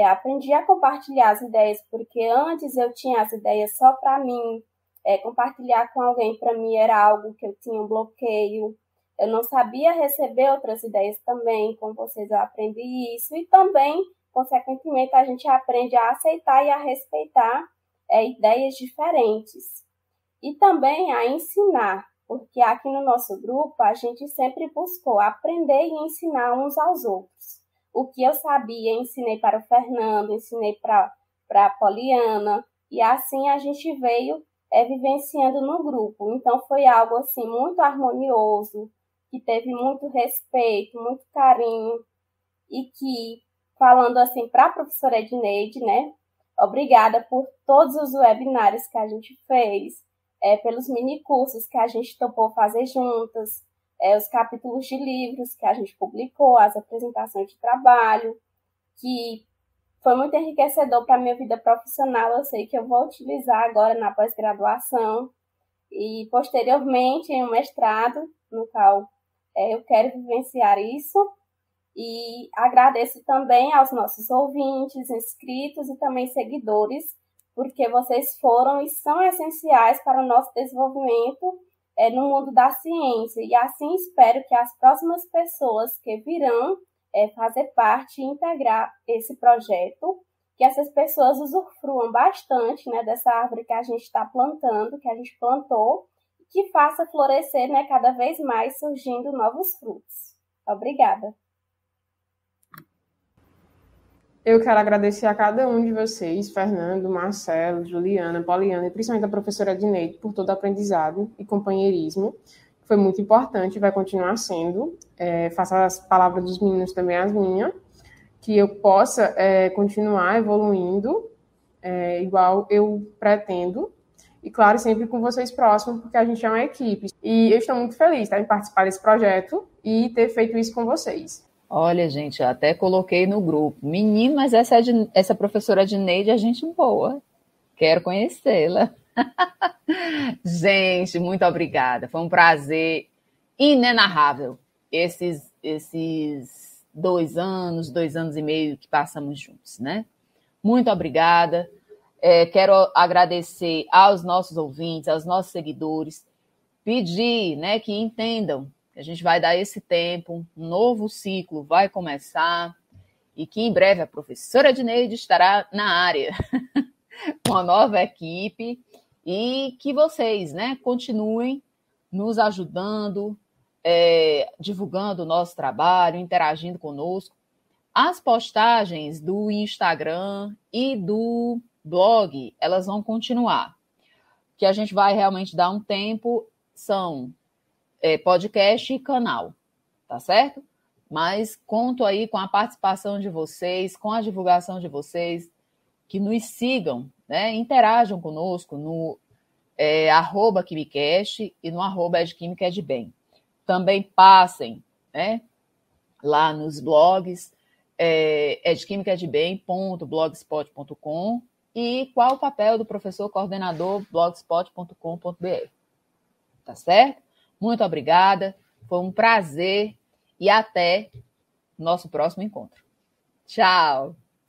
Aprendi a compartilhar as ideias, porque antes eu tinha as ideias só para mim. Compartilhar com alguém, para mim, era algo que eu tinha um bloqueio. Eu não sabia receber outras ideias também. Com vocês eu aprendi isso. E também, consequentemente, a gente aprende a aceitar e a respeitar ideias diferentes. E também a ensinar, porque aqui no nosso grupo a gente sempre buscou aprender e ensinar uns aos outros. O que eu sabia, ensinei para o Fernando, ensinei para a Poliana, e assim a gente veio vivenciando no grupo. Então foi algo assim muito harmonioso, que teve muito respeito, muito carinho, e que, falando assim para a professora Edneide, né, obrigada por todos os webinários que a gente fez, pelos minicursos que a gente topou fazer juntas, os capítulos de livros que a gente publicou, as apresentações de trabalho, que foi muito enriquecedor para a minha vida profissional. Eu sei que eu vou utilizar agora na pós-graduação e, posteriormente, em um mestrado, no qual eu quero vivenciar isso. E agradeço também aos nossos ouvintes, inscritos e também seguidores, porque vocês foram e são essenciais para o nosso desenvolvimento no mundo da ciência. E assim espero que as próximas pessoas que virão fazer parte e integrar esse projeto, que essas pessoas usufruam bastante, né, dessa árvore que a gente está plantando, que a gente plantou, que faça florescer, né, cada vez mais, surgindo novos frutos. Obrigada. Eu quero agradecer a cada um de vocês, Fernando, Marcelo, Juliana, Poliana e principalmente a professora Edneide, por todo o aprendizado e companheirismo. Foi muito importante e vai continuar sendo. Faço as palavras dos meninos também as minhas, que eu possa continuar evoluindo, igual eu pretendo. E, claro, sempre com vocês próximos, porque a gente é uma equipe. E eu estou muito feliz, tá, em participar desse projeto e ter feito isso com vocês. Olha, gente, eu até coloquei no grupo. Menino, mas essa professora Edneide é gente boa. Quero conhecê-la. Gente, muito obrigada. Foi um prazer inenarrável esses 2 anos e meio que passamos juntos, né? Muito obrigada. Quero agradecer aos nossos ouvintes, aos nossos seguidores, pedir, né, que entendam que a gente vai dar esse tempo, um novo ciclo vai começar e que em breve a professora Edneide estará na área com a nova equipe e que vocês, né, continuem nos ajudando, divulgando o nosso trabalho, interagindo conosco. As postagens do Instagram e do blog, elas vão continuar. O que a gente vai realmente dar um tempo são podcast e canal, tá certo? Mas conto aí com a participação de vocês, com a divulgação de vocês, que nos sigam, né? Interajam conosco no @quimicast e no @edquimicaedbem. Também passem, né, lá nos blogs, edquimicaedbem.blogspot.com e qual o papel do professor coordenador blogspot.com.br. Tá certo? Muito obrigada, foi um prazer e até nosso próximo encontro. Tchau!